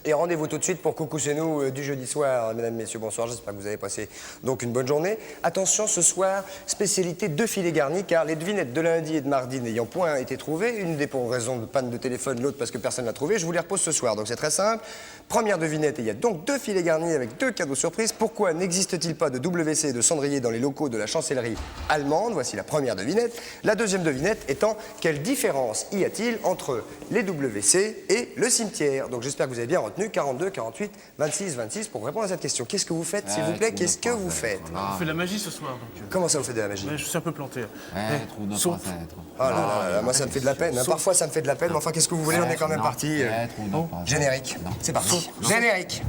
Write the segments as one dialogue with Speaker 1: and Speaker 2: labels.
Speaker 1: Et rendez-vous tout de suite pour Coucou chez nous du jeudi soir. Mesdames, messieurs, bonsoir. J'espère que vous avez passé donc une bonne journée. Attention, ce soir, spécialité 2 filets garnis, car les devinettes de lundi et de mardi n'ayant point été trouvées, une des pour raison de panne de téléphone, l'autre parce que personne ne l'a trouvé, je vous les repose ce soir. Donc c'est très simple. Première devinette, et il y a donc 2 filets garnis avec 2 cadeaux surprises. Pourquoi n'existe-t-il pas de WC et de cendrier dans les locaux de la chancellerie allemande? Voici la première devinette. La deuxième devinette étant, quelle différence y a-t-il entre les WC et le cimetière? Donc j'espère que vous avez bien retenu 42, 48, 26, 26 pour répondre à cette question. Qu'est-ce que vous faites, s'il vous plaît? Qu'est-ce que vous faites?
Speaker 2: On fait de la magie ce soir. Donc,
Speaker 1: Comment ça, vous faites de la magie?
Speaker 2: je suis un peu planté.
Speaker 3: Sauf...
Speaker 1: Oh là là là, moi ça me fait de la peine. Parfois ça me fait de la peine, mais enfin qu'est-ce que vous voulez? On est quand même parti. Générique. C'est parti. Générique.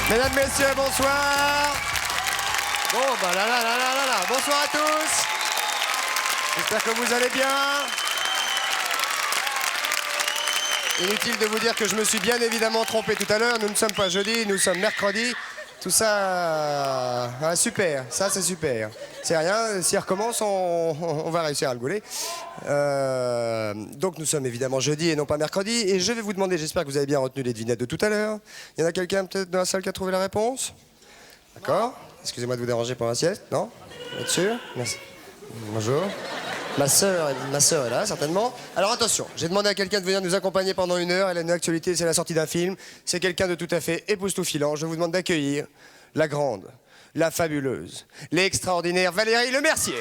Speaker 1: Mesdames, messieurs, bonsoir. Bon, bah là. Bonsoir à tous. J'espère que vous allez bien. Inutile de vous dire que je me suis bien évidemment trompé tout à l'heure. Nous ne sommes pas jeudi, nous sommes mercredi. Tout ça, super, ça c'est super. C'est rien, si elle recommence, on va réussir à le gauler. Donc nous sommes évidemment jeudi et non pas mercredi. Et je vais vous demander, j'espère que vous avez bien retenu les devinettes de tout à l'heure. Il y en a quelqu'un peut-être dans la salle qui a trouvé la réponse? D'accord. Excusez-moi de vous déranger pour la sieste, non? Vous êtes sûr? Merci. Bonjour. Ma sœur est là, certainement. Alors attention, j'ai demandé à quelqu'un de venir nous accompagner pendant 1 heure. Elle a une actualité, c'est la sortie d'un film. C'est quelqu'un de tout à fait époustouflant. Je vous demande d'accueillir la grande, la fabuleuse, l'extraordinaire Valérie Lemercier.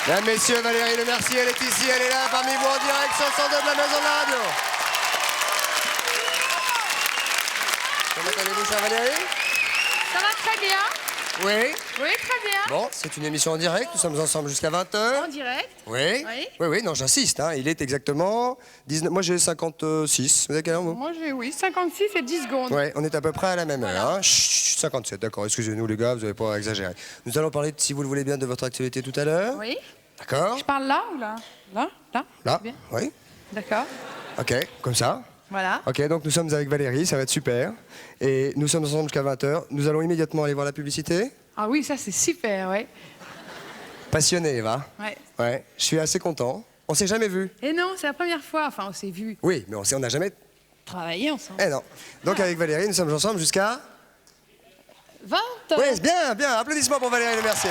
Speaker 1: Mesdames, messieurs, Valérie Lemercier, elle est ici, elle est là, parmi vous en direct sur 102 de la Maison de la Radio. Comment allez-vous, chère Valérie?
Speaker 4: Ça va très bien.
Speaker 1: Oui.
Speaker 4: Oui, très bien.
Speaker 1: Bon, c'est une émission en direct, nous sommes ensemble jusqu'à 20h.
Speaker 4: En direct.
Speaker 1: Oui. Oui, non, j'insiste, hein, il est exactement 19... Moi, j'ai 56. Vous avez quelle heure, vous?
Speaker 4: Moi, j'ai, 56 et 10 secondes.
Speaker 1: Oui, on est à peu près à la même heure. Hein. Chut, 57, d'accord, excusez-nous les gars, vous n'avez pas exagéré. Nous allons parler, si vous le voulez bien, de votre actualité tout à l'heure.
Speaker 4: Oui.
Speaker 1: D'accord.
Speaker 4: Je parle là ou là? Là?
Speaker 1: Là,
Speaker 4: Bien.
Speaker 1: oui.
Speaker 4: D'accord.
Speaker 1: Ok, comme ça.
Speaker 4: Voilà.
Speaker 1: Ok, donc nous sommes avec Valérie, ça va être super. Et nous sommes ensemble jusqu'à 20h. Nous allons immédiatement aller voir la publicité.
Speaker 4: Ah oui, ça, c'est super, ouais.
Speaker 1: Passionné, Eva.
Speaker 4: Ouais.
Speaker 1: Ouais, je suis assez content. On s'est jamais vu.
Speaker 4: Et non, c'est la première fois. Enfin, on s'est vu
Speaker 1: Oui, mais on n'a jamais...
Speaker 4: travailler ensemble.
Speaker 1: Eh non. Donc avec Valérie, nous sommes ensemble jusqu'à...
Speaker 4: 20
Speaker 1: Oui, bien, bien. Applaudissements pour Valérie Lemercier.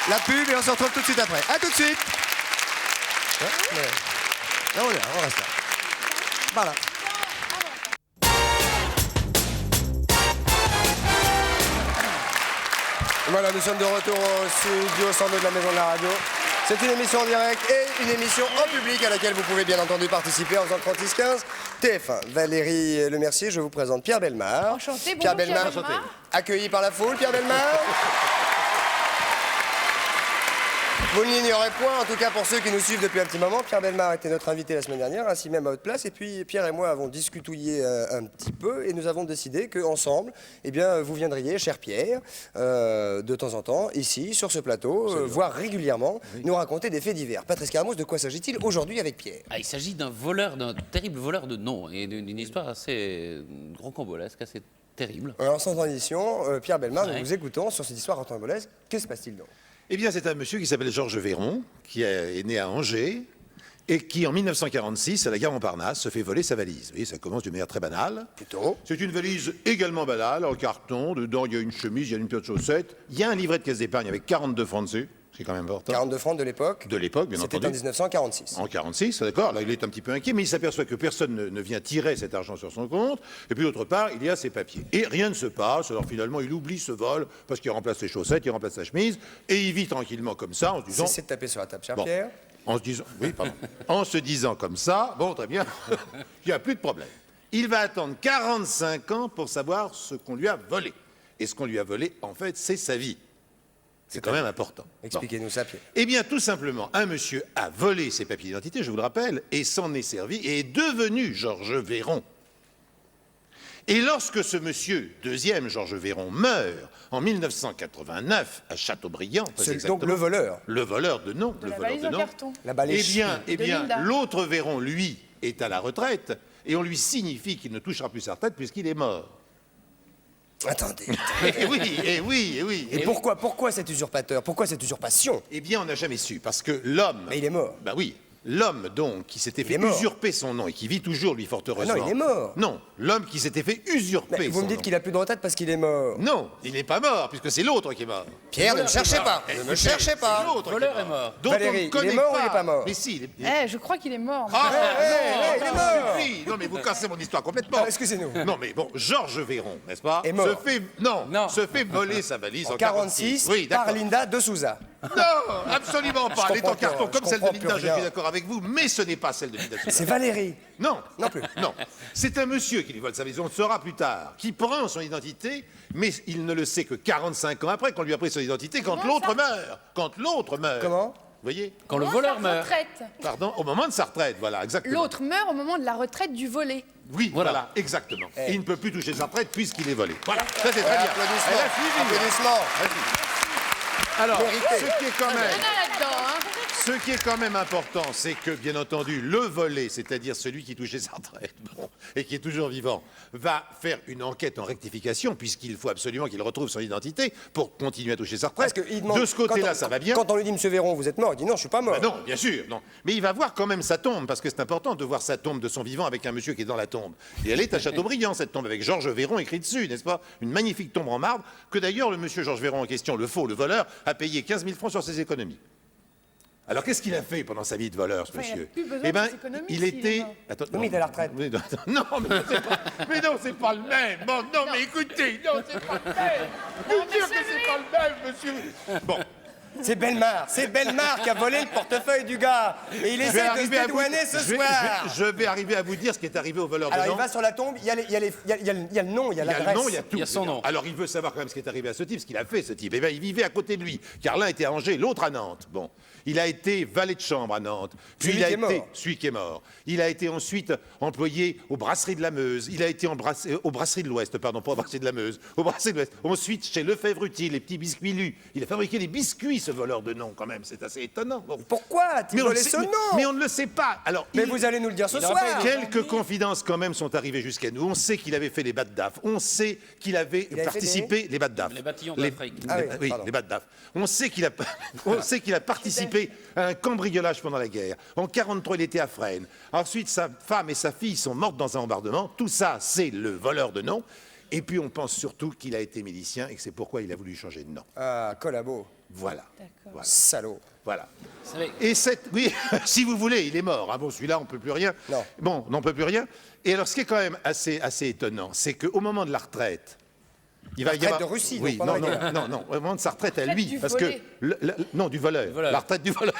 Speaker 1: La pub et on se retrouve tout de suite après. À tout de suite. Ouais, mais... Là, on est là, on reste là. Voilà. Voilà, nous sommes de retour au studio 102 de la Maison de la Radio. C'est une émission en direct et une émission en public à laquelle vous pouvez bien entendu participer en faisant 3615 TF1. Valérie Lemercier, je vous présente Pierre Bellemare.
Speaker 4: Enchanté, bonjour
Speaker 1: Pierre Bellemare,
Speaker 4: Pierre Bellemare.
Speaker 1: accueilli par la foule, Pierre Bellemare. Vous ne l'ignorez point, en tout cas pour ceux qui nous suivent depuis un petit moment, Pierre Bellemare était notre invité la semaine dernière, ainsi même à votre place, et puis Pierre et moi avons discutouillé un petit peu, et nous avons décidé qu'ensemble, eh bien, vous viendriez, cher Pierre, de temps en temps, ici, sur ce plateau, voire régulièrement, nous raconter des faits divers. Patrice Caramos, de quoi s'agit-il aujourd'hui avec Pierre?
Speaker 3: Il s'agit d'un terrible voleur de noms, et d'une histoire assez rocambolesque, assez terrible.
Speaker 1: Alors, sans transition, Pierre Bellemare,
Speaker 3: Ouais.
Speaker 1: nous vous écoutons sur cette histoire rocambolesque. Que se passe-t-il donc?
Speaker 2: Eh bien, c'est un monsieur qui s'appelle Georges Véron, qui est né à Angers, et qui, en 1946, à la gare Montparnasse, se fait voler sa valise. Vous voyez, ça commence d'une manière très banale.
Speaker 1: Plutôt.
Speaker 2: C'est une valise également banale, en carton. Dedans, il y a une chemise, il y a une paire de chaussettes. Il y a un livret de caisse d'épargne avec 42 francs dessus. C'est quand même important.
Speaker 1: 42 francs de l'époque.
Speaker 2: De l'époque, bien entendu.
Speaker 1: C'était en 1946.
Speaker 2: En 46, d'accord. Là, il est un petit peu inquiet, mais il s'aperçoit que personne ne vient tirer cet argent sur son compte. Et puis, d'autre part, il y a ses papiers. Et rien ne se passe. Alors, finalement, il oublie ce vol parce qu'il remplace ses chaussettes, il remplace sa chemise. Et il vit tranquillement comme ça, en se disant...
Speaker 1: Cessez de taper sur la table, cher
Speaker 2: Bon.
Speaker 1: Pierre.
Speaker 2: En se disant... Oui, pardon. En se disant comme ça, bon, très bien, il n'y a plus de problème. Il va attendre 45 ans pour savoir ce qu'on lui a volé. Et ce qu'on lui a volé, en fait, c'est sa vie. C'est quand même important. Bon.
Speaker 1: Expliquez-nous ça, Pierre.
Speaker 2: Eh bien, tout simplement, un monsieur a volé ses papiers d'identité, je vous le rappelle, et s'en est servi, et est devenu Georges Véron. Et lorsque ce monsieur, deuxième Georges Véron, meurt en 1989 à Châteaubriand, très
Speaker 1: C'est
Speaker 2: exactement,
Speaker 1: donc le voleur.
Speaker 2: le voleur de nom, le
Speaker 5: La
Speaker 2: voleur
Speaker 5: valise
Speaker 2: de
Speaker 5: en
Speaker 2: nom,
Speaker 5: carton.
Speaker 1: La balèche.
Speaker 2: eh
Speaker 5: De
Speaker 2: bien,
Speaker 5: Linda.
Speaker 2: l'autre Véron, lui, est à la retraite, et on lui signifie qu'il ne touchera plus sa retraite puisqu'il est mort.
Speaker 1: Attendez.
Speaker 2: Eh oui, eh oui, eh oui.
Speaker 1: Et pourquoi cet usurpateur? Pourquoi cette usurpation?
Speaker 2: Eh bien, on n'a jamais su, parce que l'homme...
Speaker 1: Mais il est mort.
Speaker 2: Bah oui. L'homme, donc, qui s'était
Speaker 1: Il
Speaker 2: fait
Speaker 1: est mort.
Speaker 2: usurper son nom et qui vit toujours, lui, fort heureusement.
Speaker 1: non, il est mort.
Speaker 2: Non, l'homme qui s'était fait usurper
Speaker 1: Mais vous me
Speaker 2: son
Speaker 1: dites
Speaker 2: nom.
Speaker 1: qu'il a plus de retraite parce qu'il est mort.
Speaker 2: Non, il n'est pas mort, puisque c'est l'autre qui est mort.
Speaker 1: Pierre, ne me cherchez pas. Ne me cherchez
Speaker 2: C'est
Speaker 1: pas.
Speaker 2: l'autre
Speaker 3: Le voleur est mort.
Speaker 2: dont
Speaker 1: Valérie,
Speaker 2: on ne
Speaker 1: il est
Speaker 2: connaît
Speaker 1: mort ou il est pas mort?
Speaker 2: Mais si, il est...
Speaker 5: Je crois qu'il est mort.
Speaker 2: Ah,
Speaker 1: il est mort.
Speaker 2: oui. Non, mais vous cassez mon histoire complètement.
Speaker 1: Ah, excusez-nous.
Speaker 2: Non, mais bon, Georges Véron, n'est-ce pas,
Speaker 1: Est mort.
Speaker 2: se fait voler sa valise en
Speaker 1: En 46,
Speaker 2: Oui,
Speaker 1: par
Speaker 2: d'accord.
Speaker 1: Linda de Souza.
Speaker 2: Non, absolument pas.
Speaker 1: Je
Speaker 2: Elle est en
Speaker 1: comprends
Speaker 2: carton
Speaker 1: plus,
Speaker 2: comme
Speaker 1: je
Speaker 2: celle de
Speaker 1: comprends
Speaker 2: Linda,
Speaker 1: plus
Speaker 2: je suis
Speaker 1: rien.
Speaker 2: d'accord avec vous, mais ce n'est pas celle de Linda.
Speaker 1: C'est Valérie.
Speaker 2: Non.
Speaker 1: Non plus.
Speaker 2: Non. C'est un monsieur qui lui vole sa valise, on le saura plus tard, qui prend son identité, mais il ne le sait que 45 ans après qu'on lui a pris son identité, quand
Speaker 5: Comment
Speaker 2: l'autre
Speaker 5: ça
Speaker 2: meurt. Quand l'autre meurt.
Speaker 1: Comment?
Speaker 2: Vous voyez?
Speaker 3: Quand le
Speaker 5: Comment
Speaker 3: voleur
Speaker 5: sa
Speaker 3: meurt.
Speaker 5: retraite
Speaker 2: Pardon, au moment de sa retraite, voilà, exactement.
Speaker 5: L'autre meurt au moment de la retraite du volé.
Speaker 2: Oui,
Speaker 3: Voilà.
Speaker 2: voilà, exactement.
Speaker 1: Eh.
Speaker 2: Il ne peut plus toucher sa retraite puisqu'il est volé. Voilà, ça c'est très bien.
Speaker 1: Applaudissements.
Speaker 2: Elle a suivi, hein.
Speaker 1: Applaudissements.
Speaker 2: Alors,
Speaker 1: Vérité.
Speaker 2: ce qui est quand
Speaker 5: Il y en
Speaker 2: même...
Speaker 5: a là-dedans, hein.
Speaker 2: Ce qui est quand même important, c'est que, bien entendu, le volé, c'est-à-dire celui qui touchait sa retraite, bon, et qui est toujours vivant, va faire une enquête en rectification, puisqu'il faut absolument qu'il retrouve son identité pour continuer à toucher sa retraite.
Speaker 1: Parce qu'il demande-
Speaker 2: De ce côté-là,
Speaker 1: quand on-
Speaker 2: ça va bien.
Speaker 1: Quand on lui dit, Monsieur Véron, vous êtes mort, il dit non, je suis pas mort.
Speaker 2: Ben non, bien sûr, non. Mais il va voir quand même sa tombe, parce que c'est important de voir sa tombe de son vivant avec un monsieur qui est dans la tombe. Et elle est à Châteaubriand, cette tombe, avec Georges Véron écrit dessus, n'est-ce pas? Une magnifique tombe en marbre, que d'ailleurs le monsieur Georges Véron en question, le faux, le voleur, a payé 15 000 francs sur ses économies. Alors qu'est-ce qu'il a fait pendant sa vie de voleur, ce
Speaker 5: Enfin, il a
Speaker 2: monsieur?
Speaker 5: plus besoin
Speaker 2: Eh
Speaker 5: de
Speaker 2: ben,
Speaker 5: ses économies
Speaker 2: il
Speaker 5: s'il est
Speaker 2: était...
Speaker 5: mort.
Speaker 2: Attends,
Speaker 1: Oui, mais il est à la retraite.
Speaker 2: Oui, non, mais c'est pas... Mais non, c'est pas le même. Bon, non, mais écoutez, non, c'est pas le même. Bien sûr que c'est pas le même, monsieur. Bon,
Speaker 1: C'est Bellemare qui a volé le portefeuille du gars. Et il
Speaker 2: je vais
Speaker 1: essaie de se
Speaker 2: arriver à vous...
Speaker 1: dédouaner ce
Speaker 2: je vais-
Speaker 1: soir.
Speaker 2: je vais arriver à vous dire ce qui est arrivé au voleur de
Speaker 1: Alors
Speaker 2: nom.
Speaker 1: il va sur la tombe, il y a le nom, il y a
Speaker 2: Il y a le
Speaker 1: l'adresse.
Speaker 2: nom, il y a tout.
Speaker 3: Il y a son nom.
Speaker 2: Alors il veut savoir quand même ce qui est arrivé à ce type, ce qu'il a fait ce type. Eh bien, il vivait à côté de lui, car l'un était à Angers, l'autre à Nantes. Bon, il a été valet de chambre à Nantes. Puis
Speaker 1: Celui
Speaker 2: il a
Speaker 1: qui est
Speaker 2: été
Speaker 1: mort.
Speaker 2: celui qui est mort. Il a été ensuite employé aux brasseries de la Meuse. Il a été aux brasseries de l'Ouest, pardon, pas aux brasseries de la Meuse, aux brasseries de l'Ouest. Ensuite, chez Lefebvre-Utile, les petits biscuits lus. Il a fabriqué des biscuits, ce voleur de nom, quand même. C'est assez étonnant. Bon.
Speaker 1: Pourquoi a-t-il
Speaker 2: Mais on, le
Speaker 1: volé
Speaker 2: sait-
Speaker 1: ce nom
Speaker 2: mais on ne le sait pas. Alors,
Speaker 1: Mais
Speaker 2: il-
Speaker 1: vous allez nous le dire ce
Speaker 3: Il aura
Speaker 1: soir.
Speaker 3: pas été-
Speaker 2: Quelques confidences quand même sont arrivées jusqu'à nous. On sait qu'il avait fait les bats de DAF. On sait qu'il avait
Speaker 1: avait fait
Speaker 2: participé les bats de DAF.
Speaker 3: Les bâtillons
Speaker 2: Les-
Speaker 3: d'Afrique.
Speaker 1: Ah
Speaker 2: les-
Speaker 1: oui,
Speaker 2: oui,
Speaker 1: pardon.
Speaker 2: les bats de DAF. On sait qu'il a, on sait qu'il a participé à un cambriolage pendant la guerre. En 43, il était à Fresnes. Ensuite, sa femme et sa fille sont mortes dans un bombardement. Tout ça, c'est le voleur de nom. Et puis, on pense surtout qu'il a été milicien et que c'est pourquoi il a voulu changer de nom.
Speaker 1: Ah, collabo.
Speaker 2: Voilà. Voilà.
Speaker 1: Salaud.
Speaker 2: Voilà.
Speaker 3: Vous savez,
Speaker 2: Et oui, si vous voulez, il est mort. Ah bon, celui-là, on ne peut plus rien.
Speaker 1: Non.
Speaker 2: Bon, on n'en peut plus rien. Et alors, ce qui est quand même assez étonnant, c'est qu'au moment de la retraite, il va y
Speaker 1: retraite
Speaker 2: avoir...
Speaker 1: de Russie,
Speaker 2: oui,
Speaker 1: donc pendant
Speaker 2: non,
Speaker 1: la guerre.
Speaker 2: non, au moment de sa retraite à
Speaker 5: Retraite
Speaker 2: lui,
Speaker 5: du
Speaker 2: parce
Speaker 5: volé.
Speaker 2: que non, du voleur.
Speaker 3: voleur.
Speaker 2: La retraite du voleur.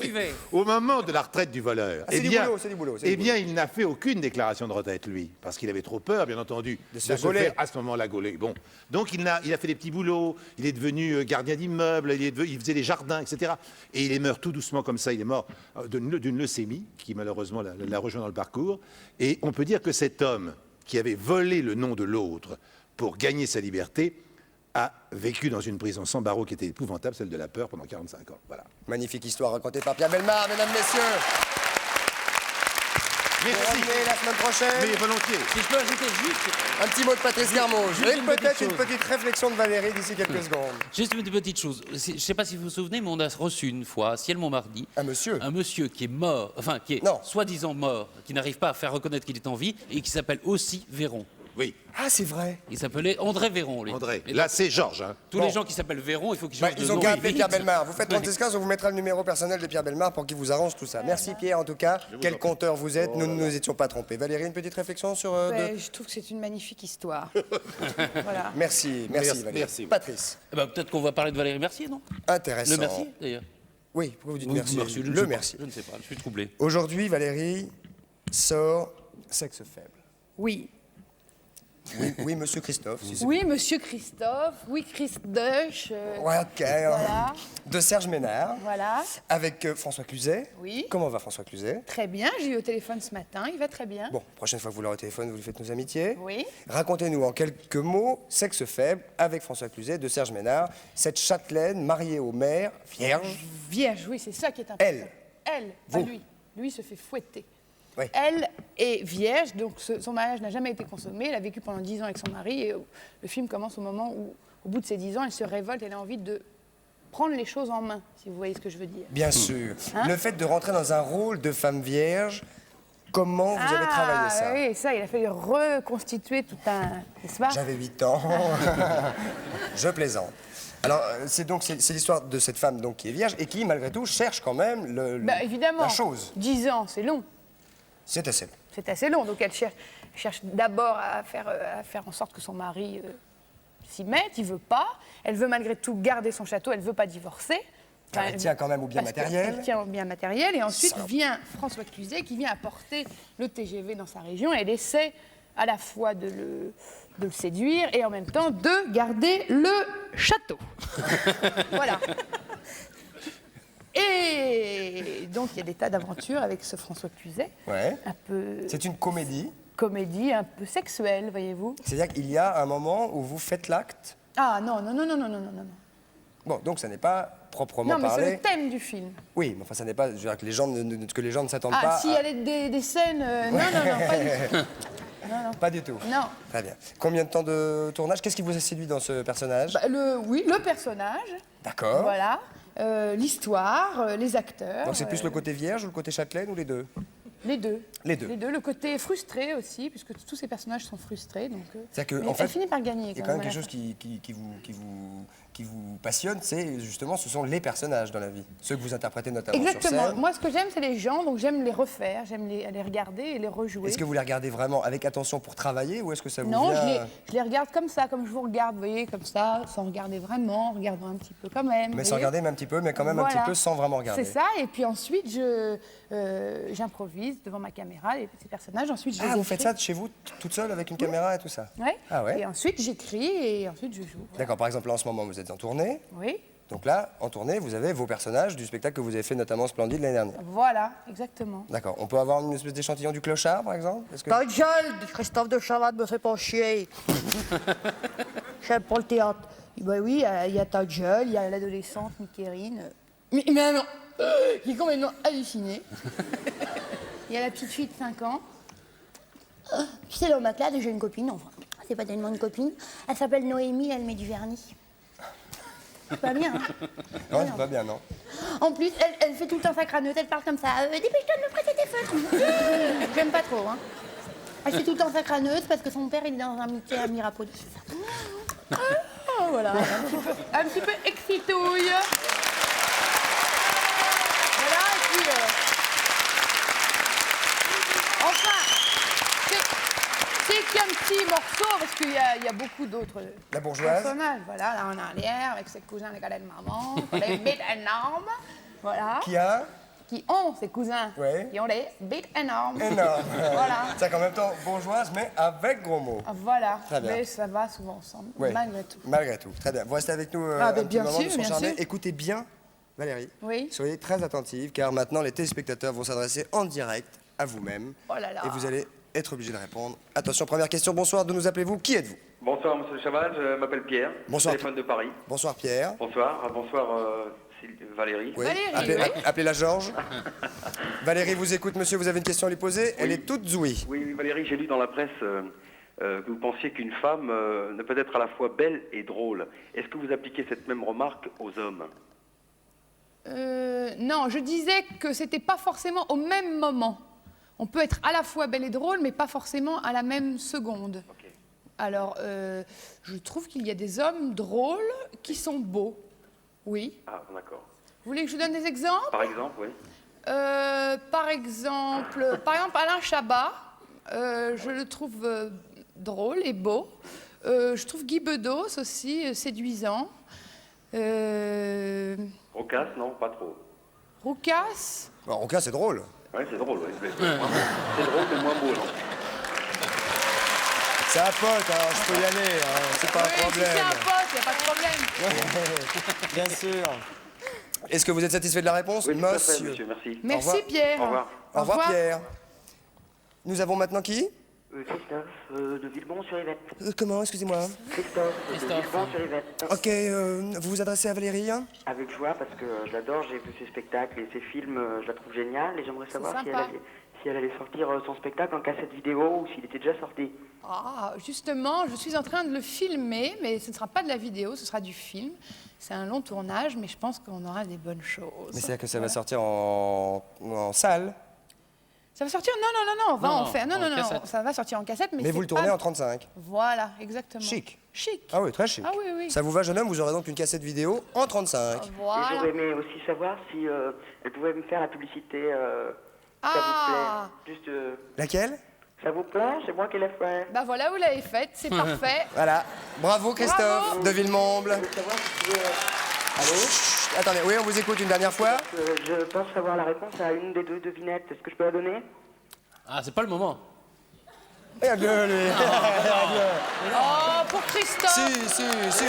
Speaker 3: suivez.
Speaker 2: Au moment de la retraite du voleur,
Speaker 1: Ah, c'est du boulot, c'est du boulot, c'est
Speaker 2: eh
Speaker 1: du
Speaker 2: bien, il n'a fait aucune déclaration de retraite, lui, parce qu'il avait trop peur, bien entendu,
Speaker 1: De se faire gauler.
Speaker 2: faire à ce moment-là gauler. Bon, donc il a fait des petits boulots, il est devenu gardien d'immeuble, il faisait des jardins, etc. Et il est mort tout doucement comme ça, il est mort d'une leucémie, qui malheureusement l'a rejoint dans le parcours. Et on peut dire que cet homme, qui avait volé le nom de l'autre pour gagner sa liberté, a vécu dans une prison sans barreaux qui était épouvantable, celle de la peur, pendant 45 ans. Voilà.
Speaker 1: Magnifique histoire racontée par Pierre Bellemare, mesdames, messieurs. Vous revenez la semaine prochaine.
Speaker 2: Mais volontiers.
Speaker 3: Si je peux ajouter juste,
Speaker 1: Un petit mot de Patrice Carmouche.
Speaker 3: juste
Speaker 1: Et
Speaker 3: une
Speaker 1: peut-être
Speaker 3: petite
Speaker 1: une
Speaker 3: chose.
Speaker 1: petite réflexion de Valérie d'ici quelques secondes.
Speaker 3: juste une petite chose. Je ne sais pas si vous vous souvenez, mais on a reçu une fois, Ciel Montmardi,
Speaker 1: Un monsieur.
Speaker 3: un monsieur qui est mort, enfin qui est
Speaker 1: Non.
Speaker 3: soi-disant mort, qui n'arrive pas à faire reconnaître qu'il est en vie et qui s'appelle aussi Véron.
Speaker 2: Oui,
Speaker 1: Ah, c'est vrai.
Speaker 3: Il s'appelait André Véron, lui.
Speaker 2: André.
Speaker 3: Et
Speaker 2: Là,
Speaker 3: donc,
Speaker 2: c'est Georges. Hein.
Speaker 3: tous les gens qui s'appellent Véron, il faut qu'ils
Speaker 1: Bah,
Speaker 3: changent de
Speaker 1: ils ont
Speaker 3: nom.
Speaker 1: qu'à appeler
Speaker 3: vite.
Speaker 1: Pierre Bellemare. Vous faites 3615, on vous mettra le numéro personnel de Pierre Bellemare pour qu'il vous arrange tout ça. Merci Pierre, en tout cas. Quel conteur vous êtes. Nous ne nous étions pas trompés. Valérie, une petite réflexion sur...
Speaker 5: Ouais, je trouve que c'est une magnifique histoire. Voilà.
Speaker 1: Merci, merci Valérie.
Speaker 2: merci.
Speaker 1: Patrice,
Speaker 3: Eh ben, peut-être qu'on va parler de Valérie Mercier, non?
Speaker 1: intéressant.
Speaker 3: Le Mercier, d'ailleurs.
Speaker 1: Oui, pourquoi vous dites
Speaker 3: Ou
Speaker 1: merci
Speaker 3: je ne sais
Speaker 1: Le
Speaker 3: pas.
Speaker 1: merci.
Speaker 3: Je ne sais pas, je suis troublé.
Speaker 1: Aujourd'hui, Valérie sort Sexe faible.
Speaker 5: Oui.
Speaker 1: Oui, oui, monsieur Christophe. Si c'est-
Speaker 5: Oui, monsieur Christophe. Oui, Christophe.
Speaker 1: Ouais, ok.
Speaker 5: Voilà.
Speaker 1: De Serge Ménard.
Speaker 5: Voilà.
Speaker 1: Avec François Cluzet.
Speaker 5: Oui.
Speaker 1: Comment va François Cluzet?
Speaker 5: Très bien. J'ai eu au téléphone ce matin. Il va très bien.
Speaker 1: Bon, prochaine fois que vous l'aurez au téléphone, vous lui faites nos amitiés.
Speaker 5: Oui.
Speaker 1: Racontez-nous en quelques mots Sexe faible avec François Cluzet de Serge Ménard, cette châtelaine mariée au maire, vierge.
Speaker 5: Vierge, oui, c'est ça qui est important.
Speaker 1: Elle.
Speaker 5: Elle, pas
Speaker 1: Vous.
Speaker 5: lui. Lui se fait fouetter.
Speaker 1: Oui.
Speaker 5: Elle est vierge, donc son mariage n'a jamais été consommé. Elle a vécu pendant 10 ans avec son mari et le film commence au moment où, au bout de ces 10 ans, elle se révolte, elle a envie de prendre les choses en main, si vous voyez ce que je veux dire.
Speaker 1: Bien sûr.
Speaker 5: Hein?
Speaker 1: Le fait de rentrer dans un rôle de femme vierge, comment vous avez travaillé ça?
Speaker 5: Oui, ça, il a fallu reconstituer tout un... N'est-ce pas?
Speaker 1: J'avais 8 ans. Je plaisante. Alors, c'est l'histoire de cette femme donc, qui est vierge et qui, malgré tout, cherche quand même
Speaker 5: Bah, évidemment.
Speaker 1: la chose.
Speaker 5: 10 ans, c'est long.
Speaker 1: C'est assez long.
Speaker 5: C'est assez long. Donc elle cherche d'abord à faire en sorte que son mari s'y mette. Il veut pas. Elle veut malgré tout garder son château. Elle veut pas divorcer.
Speaker 1: Car elle tient quand même au bien
Speaker 5: parce
Speaker 1: matériel.
Speaker 5: Elle tient au bien matériel. Et ensuite
Speaker 1: Ça.
Speaker 5: vient François Cluzet qui vient apporter le TGV dans sa région. Et elle essaie à la fois de le séduire et en même temps de garder le château. Voilà. Et donc il y a des tas d'aventures avec ce François Cluzet.
Speaker 1: Ouais.
Speaker 5: Un peu
Speaker 1: C'est une comédie.
Speaker 5: comédie, un peu sexuelle, voyez-vous.
Speaker 1: C'est-à-dire qu'il y a un moment où vous faites l'acte.
Speaker 5: Ah non, non, non, non, non, non, non, non.
Speaker 1: Bon, donc ça n'est pas proprement
Speaker 5: Non, mais c'est
Speaker 1: parlé.
Speaker 5: le thème du film.
Speaker 1: Oui, mais enfin, ça n'est pas. Je veux dire que les gens que les gens ne s'attendent
Speaker 5: Ah,
Speaker 1: pas.
Speaker 5: s'il y a des scènes... non, non, non, pas du tout.
Speaker 1: Pas du tout.
Speaker 5: Non.
Speaker 1: Très bien. Combien de temps de tournage? Qu'est-ce qui vous a séduit dans ce personnage?
Speaker 5: Bah, le personnage,
Speaker 1: D'accord.
Speaker 5: voilà, l'histoire, les acteurs.
Speaker 1: Donc c'est plus le côté vierge ou le côté châtelaine ou les deux?
Speaker 5: Les deux.
Speaker 1: Les deux.
Speaker 5: Le côté frustré aussi, puisque tous ces personnages sont frustrés. Donc,
Speaker 1: C'est-à-dire que,
Speaker 5: mais
Speaker 1: en fait,
Speaker 5: elle finit par gagner.
Speaker 1: Il y a
Speaker 5: quand
Speaker 1: quand même
Speaker 5: même, à
Speaker 1: quelque
Speaker 5: la
Speaker 1: chose qui vous passionne, c'est justement, ce sont les personnages dans la vie, ceux que vous interprétez notamment sur
Speaker 5: Exactement.
Speaker 1: scène.
Speaker 5: Moi, ce que j'aime, c'est les gens, donc j'aime les refaire, j'aime les regarder et les rejouer.
Speaker 1: Est-ce que vous les regardez vraiment avec attention pour travailler ou est-ce que ça vous
Speaker 5: Non,
Speaker 1: vient...
Speaker 5: je les regarde comme ça, comme je vous regarde, vous voyez, comme ça, sans regarder vraiment, en regardant un petit peu quand même.
Speaker 1: Mais
Speaker 5: vous
Speaker 1: sans
Speaker 5: voyez.
Speaker 1: regarder, mais un petit peu, mais quand même un
Speaker 5: Voilà.
Speaker 1: petit peu sans vraiment regarder.
Speaker 5: C'est ça, et puis ensuite, j'improvise devant ma caméra ces personnages. Ensuite, je les
Speaker 1: Ah, vous
Speaker 5: écris.
Speaker 1: faites ça de chez vous, toute seule, avec une caméra et tout ça?
Speaker 5: Ouais.
Speaker 1: Ah ouais.
Speaker 5: Et ensuite, j'écris et ensuite, je joue. Voilà.
Speaker 1: D'accord, par exemple, là, en ce moment, vous êtes en tournée.
Speaker 5: Oui,
Speaker 1: Donc là, en tournée, vous avez vos personnages du spectacle que vous avez fait notamment Splendide l'année dernière.
Speaker 5: voilà, exactement.
Speaker 1: D'accord. On peut avoir une espèce d'échantillon du clochard, par exemple? Est-ce que...
Speaker 6: Ta gueule, Christophe de Chavannes me fait pas chier. J'aime pas le théâtre. Ben oui, il y a ta gueule,
Speaker 5: Il y a l'adolescente Mickérine, mais non, qui est complètement hallucinée. Il y a la petite fille de 5 ans.
Speaker 6: Tu sais, dans ma classe, j'ai une copine, enfin, c'est pas tellement une copine. Elle s'appelle Noémie, elle met du vernis. C'est pas bien, hein?
Speaker 1: Non, c'est pas bien, non.
Speaker 6: En plus, elle fait tout le temps sa crâneuse, elle parle comme ça. Dépêche-toi de me prêter tes feutres. J'aime pas trop, hein. Elle fait tout le temps sa crâneuse parce que son père, il est dans un métier à Mirapolis.
Speaker 5: Oh, voilà, un petit peu excitouille. Voilà, et puis... Enfin, c'est qu'un petit morceau, parce qu'il y a beaucoup d'autres
Speaker 1: La bourgeoise.
Speaker 5: personnages. Voilà, là en arrière, avec ses cousins, les galets de maman, les bites énormes. Voilà. Qui ont ses cousins,
Speaker 1: Ouais.
Speaker 5: qui ont les bites énormes.
Speaker 1: Énorme.
Speaker 5: Voilà.
Speaker 1: C'est en même temps bourgeoise, mais avec gros mots.
Speaker 5: Voilà,
Speaker 1: Très bien.
Speaker 5: mais ça va souvent ensemble,
Speaker 1: Oui.
Speaker 5: malgré tout.
Speaker 1: Malgré tout. Très bien. Vous restez avec nous
Speaker 5: Ah,
Speaker 1: un
Speaker 5: ben,
Speaker 1: petit
Speaker 5: bien
Speaker 1: moment,
Speaker 5: sûr,
Speaker 1: nous serons
Speaker 5: bien
Speaker 1: charmés.
Speaker 5: sûr.
Speaker 1: Écoutez bien, Valérie.
Speaker 5: Oui.
Speaker 1: Soyez très attentive, car maintenant, les téléspectateurs vont s'adresser en direct à vous-même.
Speaker 5: Oh là là.
Speaker 1: Et vous allez être obligé de répondre. Attention, première question. Bonsoir, d'où nous appelez-vous? Qui êtes-vous?
Speaker 7: Bonsoir, monsieur Chaval, je m'appelle Pierre.
Speaker 1: Bonsoir.
Speaker 7: Téléphone de Paris.
Speaker 1: Bonsoir Pierre.
Speaker 7: Bonsoir. Bonsoir, Valérie.
Speaker 1: Oui.
Speaker 4: Valérie, oui.
Speaker 1: Appelez-la Georges. Valérie vous écoute, monsieur, vous avez une question à lui poser. Elle est toute zouie.
Speaker 7: Oui, Valérie, j'ai lu dans la presse que vous pensiez qu'une femme ne peut être à la fois belle et drôle. Est-ce que vous appliquez cette même remarque aux hommes?
Speaker 5: Non, je disais que c'était pas forcément au même moment. On peut être à la fois belle et drôle, mais pas forcément à la même seconde.
Speaker 7: Ok.
Speaker 5: Alors, je trouve qu'il y a des hommes drôles qui sont beaux. Oui.
Speaker 7: Ah, d'accord.
Speaker 5: Vous voulez que je vous donne des exemples?
Speaker 7: Par exemple, oui.
Speaker 5: Par exemple, Alain Chabat, je le trouve drôle et beau. Je trouve Guy Bedos aussi séduisant.
Speaker 7: Rocasse, non, pas trop.
Speaker 5: Roucas.
Speaker 1: Bon, en cas, c'est drôle.
Speaker 7: Oui, c'est drôle, oui. C'est drôle, mais moins beau, non?
Speaker 1: C'est un pote, hein, je peux y aller, hein, c'est pas
Speaker 5: Oui,
Speaker 1: un
Speaker 5: si
Speaker 1: problème.
Speaker 5: c'est un pote, il n'y a pas de problème.
Speaker 1: Bien sûr. Est-ce que vous êtes satisfait de la réponse,
Speaker 7: Oui, tout à fait,
Speaker 1: monsieur?
Speaker 7: monsieur, merci.
Speaker 5: Merci
Speaker 1: revoir.
Speaker 5: Pierre.
Speaker 7: Au revoir.
Speaker 1: Au revoir Pierre. Nous avons maintenant qui?
Speaker 8: Christophe de Villebon-sur-Yvette.
Speaker 1: Comment, excusez-moi?
Speaker 8: Christophe de
Speaker 3: Christophe.
Speaker 8: Villebon-sur-Yvette.
Speaker 1: Ok, vous vous adressez à Valérie, hein?
Speaker 8: Avec joie parce que je l'adore, j'ai vu ses spectacles et ses films, je la trouve géniale et j'aimerais savoir
Speaker 5: sympa.
Speaker 8: si elle allait sortir son spectacle en cassette vidéo ou s'il était déjà sorti.
Speaker 5: Ah, justement, je suis en train de le filmer, mais ce ne sera pas de la vidéo, ce sera du film. C'est un long tournage, mais je pense qu'on aura des bonnes choses.
Speaker 1: Mais c'est-à-dire que ça va sortir en salle,
Speaker 5: Ça va sortir? Non, on va
Speaker 3: Non,
Speaker 5: en faire. Non,
Speaker 3: en
Speaker 5: non,
Speaker 3: cassette.
Speaker 5: ça va sortir en cassette, mais
Speaker 1: mais
Speaker 5: c'est
Speaker 1: vous le tournez
Speaker 5: pas-
Speaker 1: en 35.
Speaker 5: Voilà, exactement.
Speaker 1: Chic.
Speaker 5: Chic.
Speaker 1: Ah oui, très chic.
Speaker 5: Ah oui, oui.
Speaker 1: Ça vous va, jeune homme? Vous aurez donc une cassette vidéo en 35.
Speaker 8: Et
Speaker 5: Voilà.
Speaker 8: j'aurais aimé aussi savoir si elle pouvait me faire la publicité. Ça
Speaker 5: Ah.
Speaker 8: vous plaît? Juste,
Speaker 1: Laquelle?
Speaker 8: ça vous plaît? C'est moi qui l'ai fait.
Speaker 5: Bah voilà, vous l'avez faite, c'est parfait.
Speaker 1: Voilà. Bravo Christophe
Speaker 5: Bravo.
Speaker 1: de Villemomble.
Speaker 8: Je veux savoir si
Speaker 1: Allô? Chut, attendez, oui, on vous écoute une dernière fois.
Speaker 8: je pense savoir la réponse à une des deux devinettes. Est-ce que je peux la donner?
Speaker 3: Ah, c'est pas le moment.
Speaker 1: Regarde-le, lui.
Speaker 5: Oh, pour Christophe.
Speaker 1: Si.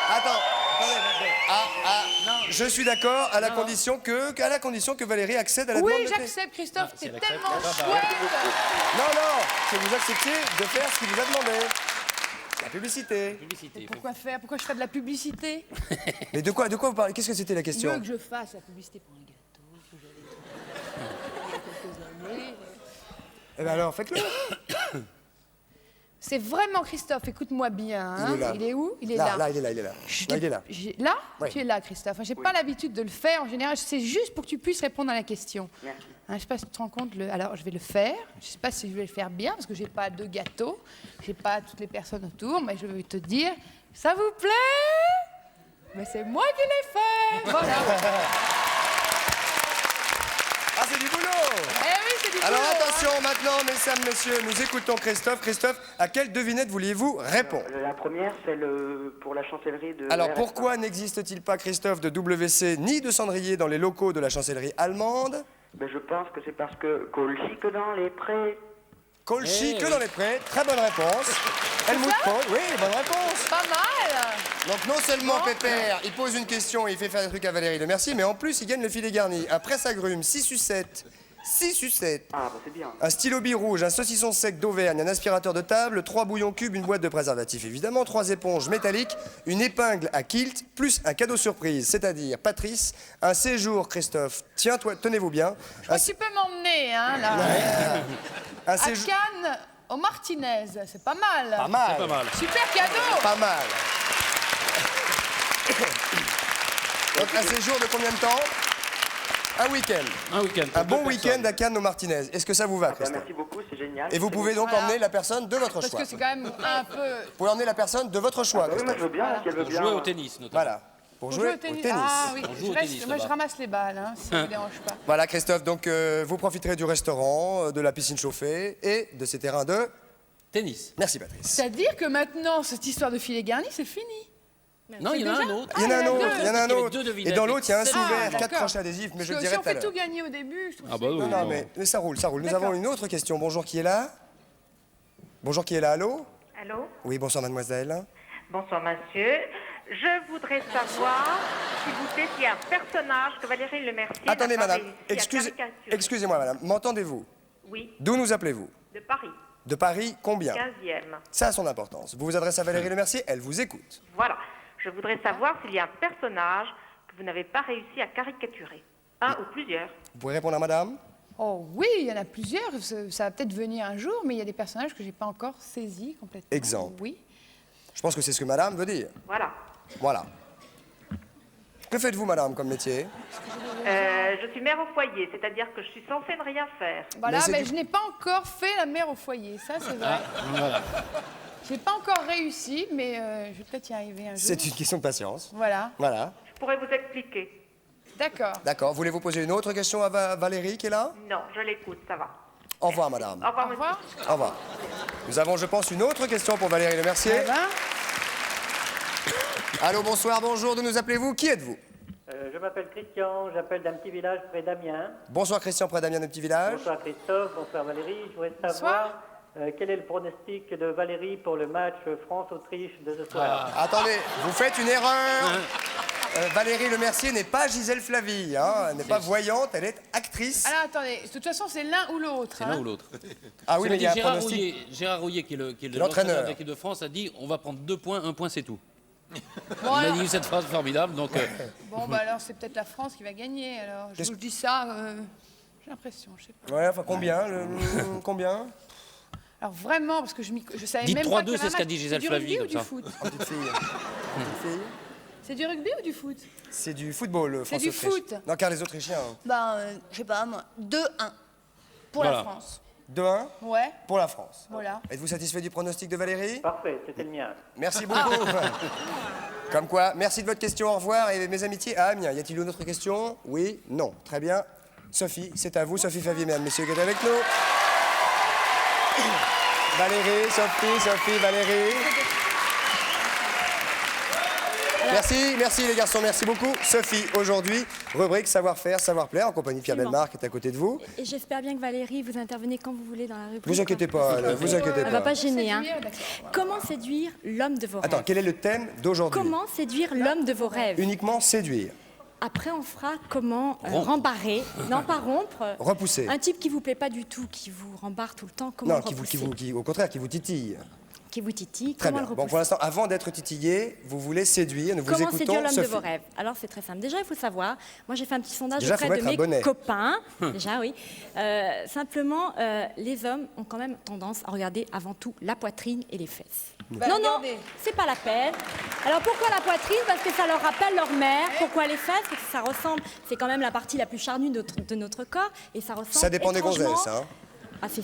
Speaker 1: Attends. Je suis d'accord à la condition que Valérie accède à la
Speaker 5: Oui,
Speaker 1: demande de
Speaker 5: j'accepte, Christophe,
Speaker 3: Ah, si
Speaker 5: c'est
Speaker 3: elle accepte,
Speaker 5: tellement
Speaker 3: bah,
Speaker 5: chouette.
Speaker 1: Non, que vous acceptiez de faire ce qu'il vous a demandé. La publicité.
Speaker 3: Publicité. il faut-
Speaker 5: Pourquoi faire? Pourquoi je fais de la publicité?
Speaker 1: Mais de quoi vous parlez? Qu'est-ce que c'était la
Speaker 5: Tu veux
Speaker 1: question?
Speaker 5: que je fasse la publicité pour un gâteau que j'avais il y a quelques années.
Speaker 1: Eh ben alors, faites-le.
Speaker 5: C'est vraiment Christophe, écoute-moi bien. hein.
Speaker 1: Il est là.
Speaker 5: Il est où? Il est
Speaker 1: Là,
Speaker 5: là.
Speaker 1: il est là. Là, il est là.
Speaker 5: Là
Speaker 1: Oui.
Speaker 5: Tu es là, Christophe. J'ai pas l'habitude de le faire. En général, c'est juste pour que tu puisses répondre à la question.
Speaker 8: Merci.
Speaker 5: Hein, je sais pas si tu te rends compte. Alors, je vais le faire. Je sais pas si je vais le faire bien parce que j'ai pas de gâteau. J'ai pas toutes les personnes autour. Mais je vais te dire, ça vous plaît? Mais c'est moi qui l'ai fait. Voilà.
Speaker 1: Ah, c'est du boulot.
Speaker 5: Eh oui, c'est du
Speaker 1: Alors
Speaker 5: boulot, hein.
Speaker 1: attention, maintenant, mesdames, messieurs, nous écoutons Christophe. Christophe, à quelle devinette vouliez-vous répondre?
Speaker 8: La première, c'est pour la chancellerie de.
Speaker 1: Alors
Speaker 8: RSA.
Speaker 1: pourquoi n'existe-t-il pas, Christophe, de WC ni de cendrier dans les locaux de la chancellerie allemande?
Speaker 8: Ben, je pense que c'est parce que Colchi que dans les prés.
Speaker 1: Colchi
Speaker 3: Eh
Speaker 1: que
Speaker 3: oui.
Speaker 1: dans les prés. Très bonne réponse. Helmut Kohl, oui, bonne réponse.
Speaker 5: Pas mal.
Speaker 1: Donc non seulement Pépère, il pose une question et il fait faire des trucs à Valérie de Mercier, mais en plus il gagne le filet garni, un presse-agrumes, 6 sucettes, 6 sucettes,
Speaker 8: Ah, bah c'est bien.
Speaker 1: un stylo bille rouge, un saucisson sec d'Auvergne, un aspirateur de table, 3 bouillons cubes, une boîte de préservatifs évidemment, 3 éponges métalliques, une épingle à kilt, plus un cadeau surprise, c'est-à-dire Patrice, un séjour, Christophe, tiens, toi, tenez-vous bien, un,
Speaker 5: Tu peux m'emmener, hein, là.
Speaker 1: un
Speaker 5: À
Speaker 1: séjour...
Speaker 5: Cannes, au Martinez. C'est pas mal.
Speaker 1: Pas mal,
Speaker 3: Pas mal.
Speaker 5: Super cadeau.
Speaker 1: pas mal. Donc un séjour de combien de temps? Un week-end.
Speaker 3: Un week-end.
Speaker 1: Un
Speaker 3: pour
Speaker 1: bon
Speaker 3: deux
Speaker 1: week-end
Speaker 3: personnes.
Speaker 1: à Cannes au Martinez. Est-ce que ça vous va,
Speaker 8: Ben,
Speaker 1: Christophe?
Speaker 8: merci beaucoup, c'est génial.
Speaker 1: Et vous pouvez donc
Speaker 5: Voilà.
Speaker 1: emmener la personne de votre
Speaker 5: Parce
Speaker 1: choix.
Speaker 5: que c'est quand même un peu...
Speaker 1: Vous pouvez emmener la personne de votre choix,
Speaker 8: Oui, moi je
Speaker 1: Christophe.
Speaker 8: veux bien, si elle veut
Speaker 3: Pour
Speaker 8: bien.
Speaker 3: jouer au tennis, notamment.
Speaker 1: Voilà. Pour jouer au tennis.
Speaker 5: Ah oui,
Speaker 3: On joue
Speaker 5: je
Speaker 3: au
Speaker 5: reste-
Speaker 3: tennis,
Speaker 5: moi je
Speaker 3: là-bas.
Speaker 5: ramasse les balles, hein, si ça vous dérange pas.
Speaker 1: Voilà, Christophe. Donc, vous profiterez du restaurant, de la piscine chauffée et de ces terrains de...
Speaker 3: Tennis.
Speaker 1: Merci, Patrice.
Speaker 5: C'est-à-dire que maintenant, cette histoire de filet garni, c'est fini.
Speaker 3: Non, il y en a un autre.
Speaker 1: Il y en a un autre, il y en a un
Speaker 3: Il y avait
Speaker 1: autre.
Speaker 3: deux devinettes.
Speaker 1: Et dans l'autre, il y a un
Speaker 3: Ah,
Speaker 1: sous-vert, 4
Speaker 5: d'accord.
Speaker 1: crochets adhésifs, mais je le
Speaker 5: Parce que
Speaker 1: dirai
Speaker 5: si on
Speaker 1: tout à
Speaker 5: fait
Speaker 1: l'heure.
Speaker 5: tout gagner au début, je trouve
Speaker 3: Ah
Speaker 5: que
Speaker 3: bah
Speaker 5: c'est
Speaker 3: oui.
Speaker 1: Non, mais ça roule, ça roule. Nous
Speaker 5: D'accord.
Speaker 1: avons une autre question. Bonjour, qui est là? Bonjour, qui est là? Allô?
Speaker 9: Allô?
Speaker 1: Oui, bonsoir, mademoiselle.
Speaker 9: Bonsoir, monsieur. Je voudrais savoir, s'il vous plaît, s'il y a un personnage que Valérie Lemercier n'a
Speaker 1: Attendez,
Speaker 9: pas
Speaker 1: madame.
Speaker 9: réussi à caricaturer.
Speaker 1: Excusez-moi, madame. M'entendez-vous?
Speaker 9: Oui,
Speaker 1: D'où nous appelez-vous?
Speaker 9: de Paris.
Speaker 1: De Paris, combien?
Speaker 9: 15e.
Speaker 1: Ça a son importance. Vous vous adressez à Valérie Lemercier, elle vous écoute.
Speaker 9: Voilà. Je voudrais savoir s'il y a un personnage que vous n'avez pas réussi à caricaturer. Un ou plusieurs.
Speaker 1: Vous pouvez répondre à madame?
Speaker 5: Oh oui, il y en a plusieurs. Ça va peut-être venir un jour, mais il y a des personnages que j'ai pas encore saisis complètement.
Speaker 1: Exemple.
Speaker 5: Oui.
Speaker 1: Je pense que c'est ce que madame veut dire.
Speaker 9: Voilà.
Speaker 1: Voilà. Que faites-vous, madame, comme métier?
Speaker 9: Je suis mère au foyer, c'est-à-dire que je suis censée ne rien faire.
Speaker 5: Voilà,
Speaker 1: c'est
Speaker 5: mais
Speaker 1: du-
Speaker 5: je n'ai pas encore fait la mère au foyer, ça c'est vrai.
Speaker 3: Voilà.
Speaker 5: Je n'ai pas encore réussi, mais je vais peut-être y arriver un jour.
Speaker 1: C'est une question de patience.
Speaker 5: Voilà,
Speaker 1: Voilà.
Speaker 9: Je pourrais vous expliquer.
Speaker 5: d'accord.
Speaker 1: D'accord. Voulez-vous poser une autre question à Valérie qui est là?
Speaker 9: Non, je l'écoute, ça va.
Speaker 1: Au revoir, madame.
Speaker 9: Au revoir,
Speaker 5: Au
Speaker 9: monsieur.
Speaker 5: revoir.
Speaker 1: Au revoir. Nous avons, je pense, une autre question pour Valérie Lemercier.
Speaker 5: Eh ben,
Speaker 1: Allô, bonsoir, bonjour. D'où nous appelez-vous? Qui êtes-vous?
Speaker 10: Je m'appelle Christian, j'appelle d'un petit village près d'Amiens.
Speaker 1: Bonsoir, Christian, près d'Amiens, de Petit Village.
Speaker 10: Bonsoir Christophe, bonsoir Valérie. Je voudrais savoir quel est le pronostic de Valérie pour le match France-Autriche de ce soir.
Speaker 1: Attendez, vous faites une erreur. Valérie Lemercier n'est pas Gisèle Flavie, hein. Elle n'est pas voyante, elle est actrice.
Speaker 5: alors attendez, de toute façon c'est l'un ou l'autre.
Speaker 3: C'est
Speaker 5: hein.
Speaker 3: l'un ou l'autre.
Speaker 1: Ah oui,
Speaker 3: Cela
Speaker 1: mais il
Speaker 3: dit,
Speaker 1: y a un
Speaker 3: Gérard
Speaker 1: pronostic.
Speaker 3: Rouillet, Gérard Rouillet, qui est
Speaker 1: l'entraîneur.
Speaker 3: l'entraîneur de l'équipe de France, a dit on va prendre 2 points, 1 point c'est tout.
Speaker 5: Bon,
Speaker 3: Il a
Speaker 5: alors,
Speaker 3: dit cette phrase formidable, donc
Speaker 5: bon, bah alors c'est peut-être la France qui va gagner. Alors, je
Speaker 1: Qu'est-ce
Speaker 5: vous dis ça, j'ai l'impression, je sais pas.
Speaker 1: Ouais, enfin combien combien?
Speaker 5: Alors vraiment, parce que je savais
Speaker 3: Dites
Speaker 5: même
Speaker 3: 3-2,
Speaker 5: pas qu'il y avait
Speaker 3: c'est
Speaker 5: un
Speaker 3: ce qu'a
Speaker 5: match.
Speaker 3: dit Gisèle
Speaker 5: C'est du rugby
Speaker 3: Flavie,
Speaker 5: ou
Speaker 3: comme
Speaker 5: du
Speaker 3: ça.
Speaker 5: foot
Speaker 1: Petite fille. Petite fille.
Speaker 5: C'est du rugby ou du foot?
Speaker 1: C'est du football,
Speaker 5: C'est du
Speaker 1: France-Autriche.
Speaker 5: foot.
Speaker 1: Non, car les Autrichiens.
Speaker 6: Ben, je sais pas, moi, 2-1 pour
Speaker 3: Voilà.
Speaker 6: la France.
Speaker 1: 2-1
Speaker 5: Ouais,
Speaker 1: pour la France.
Speaker 5: voilà.
Speaker 1: Êtes-vous satisfait du pronostic de Valérie?
Speaker 10: Parfait, c'était le mien.
Speaker 1: Merci beaucoup. Comme quoi, merci de votre question, au revoir. Et mes amitiés à Amiens. Y a-t-il une autre question? Oui? Non. Très bien. Sophie, c'est à vous. Sophie Favier, mesdames, messieurs, qui est avec nous. Valérie, Sophie, Valérie. Merci les garçons, merci beaucoup. Sophie, aujourd'hui, rubrique savoir-faire, savoir-plaire, en compagnie de Pierre
Speaker 11: Absolument.
Speaker 1: Bellemare qui est à côté de vous.
Speaker 11: Et j'espère bien que Valérie, vous intervenez quand vous voulez dans la rubrique.
Speaker 1: Vous inquiétez pas, vous inquiétez
Speaker 11: Elle va
Speaker 1: pas.
Speaker 11: pas gêner, hein.
Speaker 5: Séduire, d'accord.
Speaker 11: Comment séduire l'homme de vos
Speaker 1: Attends,
Speaker 11: rêves?
Speaker 1: quel est le thème d'aujourd'hui?
Speaker 11: Comment séduire l'homme de vos rêves?
Speaker 1: Uniquement séduire,
Speaker 11: Après, on fera comment rembarrer, non pas rompre,
Speaker 1: repousser.
Speaker 11: un type qui vous plaît pas du tout, qui vous rembarre tout le temps, comment
Speaker 1: Non,
Speaker 11: le repousser?
Speaker 1: au contraire, qui vous titille.
Speaker 11: Qui vous titille,
Speaker 1: Très
Speaker 11: comment
Speaker 1: bien.
Speaker 11: le
Speaker 1: Bon,
Speaker 11: repousser?
Speaker 1: pour l'instant, avant d'être titillé, vous voulez séduire. Nous vous
Speaker 11: Comment
Speaker 1: écoutons,
Speaker 11: séduire l'homme de
Speaker 1: Sophie.
Speaker 11: vos rêves? Alors c'est très simple. Déjà, il faut savoir, moi j'ai fait un petit sondage
Speaker 1: Déjà, faut
Speaker 11: auprès de
Speaker 1: mettre un bonnet.
Speaker 11: mes copains. Déjà, oui. Simplement, les hommes ont quand même tendance à regarder avant tout la poitrine et les fesses.
Speaker 5: Bah,
Speaker 11: non,
Speaker 5: regardez.
Speaker 11: c'est pas la peine. Alors pourquoi la poitrine? Parce que ça leur rappelle leur mère. Pourquoi les fesses? Parce que ça ressemble, c'est quand même la partie la plus charnue de notre corps et ça ressemble.
Speaker 1: Ça dépend des
Speaker 11: étrangement-
Speaker 1: gonzesses, hein.
Speaker 11: Ah si.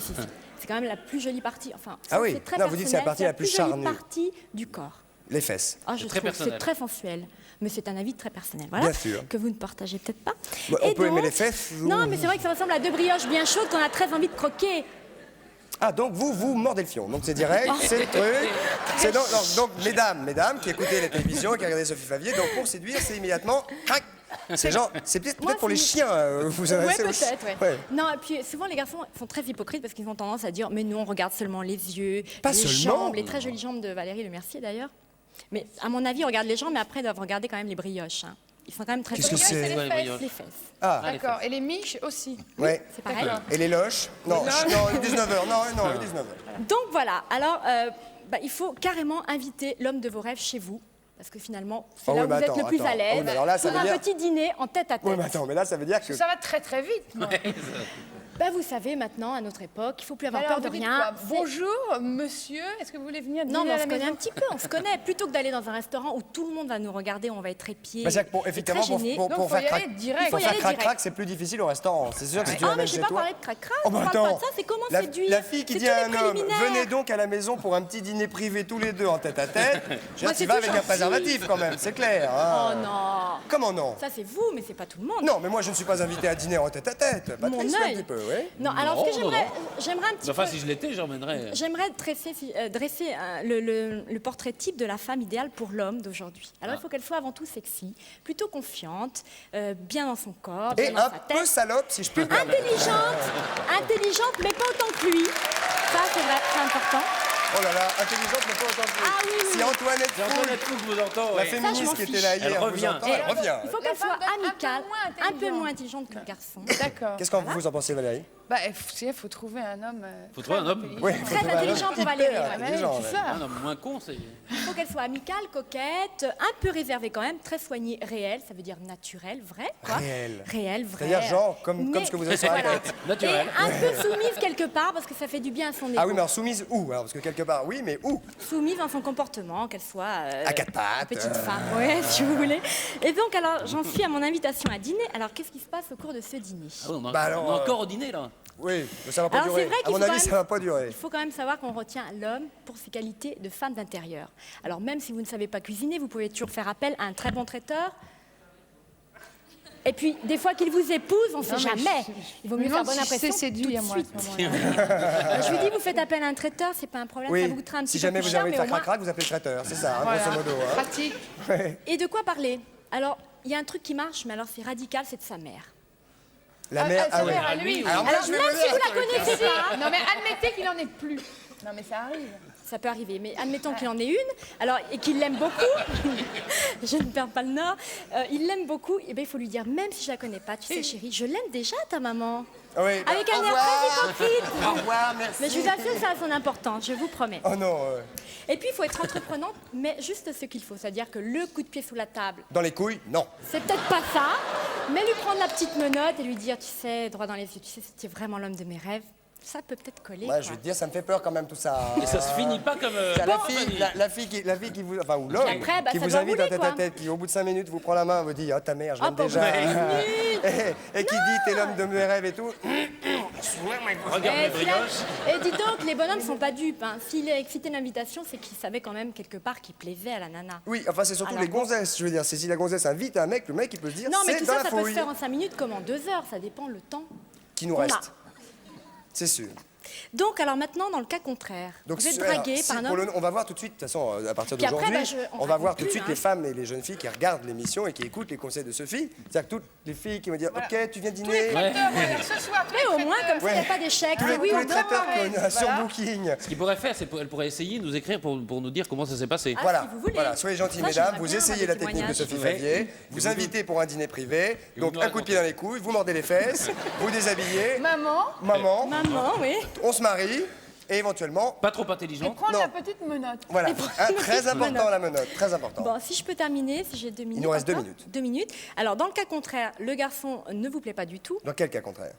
Speaker 11: C'est quand même la plus jolie partie. Enfin,
Speaker 1: Ah oui.
Speaker 11: c'est très
Speaker 1: Non, vous dites que c'est la
Speaker 11: personnel,
Speaker 1: partie la plus
Speaker 11: jolie
Speaker 1: charnue.
Speaker 11: partie du corps.
Speaker 1: Les fesses.
Speaker 11: Ah, je
Speaker 3: très
Speaker 11: trouve que c'est
Speaker 3: personnel.
Speaker 11: très sensuel, mais c'est un avis très personnel. Voilà,
Speaker 1: Bien sûr.
Speaker 11: que vous ne partagez peut-être pas.
Speaker 1: Bah, on
Speaker 11: Et
Speaker 1: peut aimer
Speaker 11: donc-
Speaker 1: les fesses ou-
Speaker 11: Non, mais c'est vrai que ça ressemble à deux brioches bien chaudes qu'on a très envie de croquer.
Speaker 1: Ah, donc vous mordez le fion. Donc c'est direct,
Speaker 11: Oh.
Speaker 1: c'est le truc. C'est donc, mesdames qui écoutez la télévision, qui regardez Sophie Favier, donc pour séduire, c'est immédiatement crac. C'est peut-être
Speaker 11: Moi,
Speaker 1: pour les
Speaker 11: c'est-
Speaker 1: chiens, vous
Speaker 11: Ouais,
Speaker 1: adressez aux chiens.
Speaker 11: peut-être, ouais.
Speaker 1: Ouais.
Speaker 11: Non, et puis souvent les garçons sont très hypocrites parce qu'ils ont tendance à dire mais nous on regarde seulement les yeux,
Speaker 1: Pas
Speaker 11: les
Speaker 1: seulement.
Speaker 11: jambes, les très jolies jambes de Valérie Lemercier d'ailleurs. Mais à mon avis, ils regardent les jambes, mais après ils doivent regarder quand même les brioches. Hein. Ils sont quand même très
Speaker 1: Qu'est-ce que
Speaker 11: jolies.
Speaker 1: c'est
Speaker 5: les
Speaker 3: Ouais,
Speaker 5: fesses.
Speaker 3: brioche.
Speaker 11: Les fesses.
Speaker 1: Ah,
Speaker 5: D'accord. Et les miches aussi.
Speaker 1: ouais.
Speaker 11: C'est pareil.
Speaker 1: Et les loches? Non, non, 19h, non, 19h.
Speaker 11: Donc voilà, alors il faut carrément inviter l'homme de vos rêves chez vous. Parce que finalement, c'est
Speaker 1: Oh
Speaker 11: là
Speaker 1: oui,
Speaker 11: où
Speaker 1: mais
Speaker 11: vous êtes
Speaker 1: attends,
Speaker 11: le plus à
Speaker 1: attends.
Speaker 11: l'aise.
Speaker 1: Oh, mais alors là, ça
Speaker 11: pour
Speaker 1: veut
Speaker 11: un
Speaker 1: dire-
Speaker 11: petit dîner en tête à tête.
Speaker 1: Oui, mais attends, mais là, ça veut dire que...
Speaker 5: Ça va très très vite. moi.
Speaker 11: Bah, vous savez, maintenant, à notre époque, il ne faut plus avoir
Speaker 5: Alors,
Speaker 11: peur de
Speaker 5: vous dites
Speaker 11: rien.
Speaker 5: quoi? Bonjour, monsieur. Est-ce que vous voulez venir
Speaker 11: Non,
Speaker 5: dîner
Speaker 11: mais
Speaker 5: à
Speaker 11: on
Speaker 5: la
Speaker 11: se connaît
Speaker 5: maison?
Speaker 11: un petit peu, on se connaît. Plutôt que d'aller dans un restaurant où tout le monde va nous regarder, on va être épié.
Speaker 1: Bah, c'est-à-dire que pour,
Speaker 11: et
Speaker 1: effectivement,
Speaker 11: très gêné.
Speaker 1: pour
Speaker 5: Donc, faut
Speaker 1: faire
Speaker 5: y aller
Speaker 1: crac,
Speaker 5: direct.
Speaker 1: pour
Speaker 11: Faut y
Speaker 1: faire
Speaker 11: aller
Speaker 1: crac-crac,
Speaker 11: direct.
Speaker 1: c'est plus difficile au restaurant. C'est sûr que si tu
Speaker 11: Ah, mais
Speaker 1: l'amènes
Speaker 11: je
Speaker 1: chez
Speaker 11: n'ai pas
Speaker 1: toi...
Speaker 11: parlé de crac-crac,
Speaker 1: Oh,
Speaker 11: on
Speaker 1: bah,
Speaker 11: parle pas
Speaker 1: attends.
Speaker 11: de ça, c'est comment
Speaker 1: La
Speaker 11: séduire.
Speaker 1: la fille qui
Speaker 11: C'est
Speaker 1: dit
Speaker 11: tous
Speaker 1: à
Speaker 11: les
Speaker 1: un homme,
Speaker 11: préliminaires.
Speaker 1: venez donc à la maison pour un petit dîner privé tous les deux en tête à tête. Je veux dire,
Speaker 11: Moi,
Speaker 1: tu
Speaker 11: c'est
Speaker 1: vas
Speaker 11: tout
Speaker 1: avec un
Speaker 11: gentil.
Speaker 1: préservatif quand même, c'est clair.
Speaker 11: Oh
Speaker 1: hein.
Speaker 11: non.
Speaker 1: Comment non?
Speaker 11: Ça, c'est vous, mais c'est pas tout le monde.
Speaker 1: Non, mais moi je ne suis pas invité à dîner en tête à tête.
Speaker 11: Mon
Speaker 1: Patrice, un
Speaker 11: œil.
Speaker 1: petit peu, oui.
Speaker 11: Non, alors ce que
Speaker 3: Non,
Speaker 11: j'aimerais un petit
Speaker 3: Enfin,
Speaker 11: peu...
Speaker 3: si je l'étais, j'emmènerais.
Speaker 11: J'aimerais dresser le portrait type de la femme idéale pour l'homme d'aujourd'hui. Alors, il faut qu'elle soit avant tout sexy, plutôt confiante, bien dans son corps, bien
Speaker 1: Et
Speaker 11: dans
Speaker 1: un
Speaker 11: sa
Speaker 1: peu
Speaker 11: tête.
Speaker 1: salope, si je peux me permettre.
Speaker 11: Intelligente, mais pas autant que lui. Ça, c'est vrai, c'est important.
Speaker 1: Oh là là, intelligente, mais pas autant que lui.
Speaker 11: Ah oui, oui,
Speaker 1: Si
Speaker 11: oui.
Speaker 1: Antoinette
Speaker 3: C'est Antoinette Fou que vous entend.
Speaker 1: la
Speaker 3: ouais.
Speaker 1: féministe
Speaker 11: m'en
Speaker 1: qui était
Speaker 11: fiche.
Speaker 1: là hier,
Speaker 3: Elle
Speaker 1: vous
Speaker 3: revient.
Speaker 1: entend, elle revient.
Speaker 11: Il faut
Speaker 5: La
Speaker 11: qu'elle
Speaker 5: femme
Speaker 11: soit
Speaker 5: doit être un peu
Speaker 11: amicale,
Speaker 5: moins
Speaker 11: un peu
Speaker 5: intelligente.
Speaker 11: moins intelligente que le garçon.
Speaker 5: D'accord.
Speaker 1: Qu'est-ce que vous en pensez, Valérie?
Speaker 5: Bah, il faut trouver un homme.
Speaker 3: Faut trouver un homme.
Speaker 1: Oui,
Speaker 11: Très intelligent pour Valérie.
Speaker 5: Ouais,
Speaker 1: intelligent,
Speaker 5: c'est
Speaker 1: ouais.
Speaker 5: ça.
Speaker 3: Un homme moins con, c'est.
Speaker 11: Il faut qu'elle soit amicale, coquette, un peu réservée quand même, très soignée, réelle, ça veut dire naturelle, vrai, quoi.
Speaker 1: Réelle.
Speaker 11: Réelle, vrai.
Speaker 1: C'est-à-dire genre, comme ce que vous avez sur la
Speaker 11: Voilà.
Speaker 1: tête.
Speaker 3: Naturel.
Speaker 11: Et un peu soumise quelque part, parce que ça fait du bien à son ego.
Speaker 1: Ah oui, mais alors soumise où? Alors, parce que quelque part, oui, mais où?
Speaker 11: Soumise dans son comportement, qu'elle soit
Speaker 1: À quatre pattes.
Speaker 11: petite femme, ouais, si vous voulez. Et donc, alors, j'en suis à mon invitation à dîner. Alors, qu'est-ce qui se passe au cours de ce dîner?
Speaker 3: Ah oui, on est
Speaker 1: Bah
Speaker 3: encore,
Speaker 1: alors,
Speaker 3: on est encore au dîner, là.
Speaker 1: Oui, mais ça va pas
Speaker 11: Alors,
Speaker 1: durer.
Speaker 11: c'est vrai
Speaker 1: À
Speaker 11: qu'il
Speaker 1: mon
Speaker 11: faut
Speaker 1: avis,
Speaker 11: quand
Speaker 1: ça
Speaker 11: même-
Speaker 1: va pas durer.
Speaker 11: Il faut quand même savoir qu'on retient l'homme pour ses qualités de femme d'intérieur. Alors, même si vous ne savez pas cuisiner, vous pouvez toujours faire appel à un très bon traiteur. Et puis, des fois qu'il vous épouse, on ne sait
Speaker 5: Non, mais
Speaker 11: jamais. Il vaut mieux faire bonne
Speaker 5: Si
Speaker 11: impression
Speaker 5: c'est séduit
Speaker 11: tout de
Speaker 5: à moi à
Speaker 11: suite.
Speaker 5: ce moment-là.
Speaker 11: Je lui dis, vous faites appel à un traiteur, c'est pas un problème, ça
Speaker 1: Oui,
Speaker 11: vous coûtera un petit
Speaker 1: si
Speaker 11: peu
Speaker 1: jamais
Speaker 11: plus
Speaker 1: vous
Speaker 11: cher,
Speaker 1: avez envie de
Speaker 11: mais
Speaker 1: faire
Speaker 11: au moins-
Speaker 1: crac-crac, vous appelez le traiteur, c'est ça, hein,
Speaker 5: Voilà.
Speaker 1: grosso modo. hein.
Speaker 5: Pratique.
Speaker 11: Et de quoi parler? Alors, il y a un truc qui marche, mais alors c'est radical, c'est de sa mère.
Speaker 1: La mère,
Speaker 5: sa
Speaker 1: oui.
Speaker 5: mère à lui.
Speaker 1: Alors moi,
Speaker 11: Alors,
Speaker 1: je vais
Speaker 11: même
Speaker 1: venir
Speaker 11: si vous
Speaker 1: à ce
Speaker 11: la
Speaker 1: truc, hein.
Speaker 11: connaissez pas,
Speaker 5: Non, mais admettez qu'il en ait plus. Non, mais ça arrive.
Speaker 11: ça peut arriver, mais admettons qu'il en ait une, alors, et qu'il l'aime beaucoup, je ne perds pas le nord, il l'aime beaucoup, et bien il faut lui dire, même si je la connais pas, tu sais chérie, je l'aime déjà ta maman.
Speaker 1: Oui,
Speaker 11: Avec
Speaker 1: au
Speaker 11: un air
Speaker 1: revoir.
Speaker 11: très hypocrite.
Speaker 1: Au revoir, merci.
Speaker 11: Mais je vous assure, ça a son importance, je vous promets.
Speaker 1: Oh non,
Speaker 11: Et puis il faut être entreprenante, mais juste ce qu'il faut, c'est-à-dire que le coup de pied sous la table,
Speaker 1: dans les couilles, non.
Speaker 11: c'est peut-être pas ça, mais lui prendre la petite menotte et lui dire, tu sais, droit dans les yeux, tu sais, c'était vraiment l'homme de mes rêves, ça peut peut-être coller.
Speaker 1: Moi,
Speaker 11: quoi.
Speaker 1: je vais te dire, ça me fait peur quand même tout ça.
Speaker 3: Et ça se finit pas comme.
Speaker 1: La fille qui vous, enfin, ou l'homme
Speaker 11: Après, bah,
Speaker 1: qui
Speaker 11: ça
Speaker 1: vous
Speaker 11: doit
Speaker 1: invite
Speaker 11: rouler,
Speaker 1: en tête
Speaker 11: quoi.
Speaker 1: à tête, qui au bout de 5 minutes vous prend la main, vous dit, oh ta mère, je l'aime
Speaker 11: Ah, pas
Speaker 1: déjà.
Speaker 11: vrai.
Speaker 1: et qui dit, t'es l'homme de mes rêves et tout.
Speaker 3: Regarde
Speaker 11: Et,
Speaker 3: mes brioches.
Speaker 11: et dis donc, les bonhommes sont pas dupes. Hein. S'il a excité l'invitation, c'est qu'il savait quand même quelque part qu'il plaisait à la nana.
Speaker 1: Oui, enfin, c'est surtout
Speaker 11: Alors
Speaker 1: les
Speaker 11: bon.
Speaker 1: gonzesses, je veux dire. C'est si la gonzesse invite un mec, le mec, il peut se dire,
Speaker 11: Non, mais
Speaker 1: c'est
Speaker 11: tout
Speaker 1: dans
Speaker 11: ça,
Speaker 1: la
Speaker 11: ça peut se
Speaker 1: fouille.
Speaker 11: faire en 5 minutes comme en 2 heures. Ça dépend le temps.
Speaker 1: Qui nous
Speaker 11: qu'on a.
Speaker 1: reste. C'est sûr.
Speaker 11: Donc, alors maintenant, dans le cas contraire,
Speaker 1: Donc,
Speaker 11: vous êtes
Speaker 1: alors,
Speaker 11: dragué
Speaker 1: si
Speaker 11: par un
Speaker 1: pour
Speaker 11: homme.
Speaker 1: le- on va voir tout de suite, de toute façon, à partir
Speaker 11: Puis après,
Speaker 1: d'aujourd'hui,
Speaker 11: bah,
Speaker 1: on va voir
Speaker 11: raconte
Speaker 1: tout de
Speaker 11: plus,
Speaker 1: suite
Speaker 11: hein.
Speaker 1: les femmes et les jeunes filles qui regardent l'émission et qui écoutent les conseils de Sophie. C'est-à-dire que toutes les filles qui vont dire, ok, tu viens dîner.
Speaker 5: Ce soir,
Speaker 11: Mais au moins, comme ça, il n'y a pas d'échec.
Speaker 1: Tous les,
Speaker 11: Oui
Speaker 1: tous
Speaker 11: ou
Speaker 1: les
Speaker 11: non.
Speaker 1: traiteurs qu'on a sur
Speaker 5: voilà.
Speaker 1: Booking.
Speaker 3: Ce qu'il pourrait faire, c'est qu'elle pourrait essayer de nous écrire pour nous dire comment ça s'est passé.
Speaker 11: Ah,
Speaker 1: Voilà,
Speaker 11: si vous voulez.
Speaker 1: voilà, soyez gentils,
Speaker 11: Ça,
Speaker 1: mesdames,
Speaker 11: j'aimerais
Speaker 1: vous
Speaker 11: bien
Speaker 1: essayez
Speaker 11: avoir
Speaker 1: la
Speaker 11: des
Speaker 1: technique de
Speaker 11: témoignages.
Speaker 1: Sophie
Speaker 3: Ouais.
Speaker 1: Favier, vous invitez pour un dîner privé, donc
Speaker 3: nous
Speaker 1: un coup de pied dans les couilles, vous mordez les fesses, vous déshabillez,
Speaker 5: Maman,
Speaker 1: maman,
Speaker 11: Maman, oui.
Speaker 1: on se marie, et éventuellement,
Speaker 3: Pas trop intelligent.
Speaker 5: prendre
Speaker 1: Non.
Speaker 5: la petite menotte.
Speaker 1: voilà, très
Speaker 11: petite
Speaker 1: important
Speaker 11: menotte.
Speaker 1: la menotte, très important.
Speaker 11: Bon, si je peux terminer, si j'ai 2 minutes.
Speaker 1: nous reste 2
Speaker 11: encore.
Speaker 1: minutes.
Speaker 11: 2 minutes. Alors, dans le cas contraire, le garçon ne vous plaît pas du tout.
Speaker 1: Dans quel cas contraire?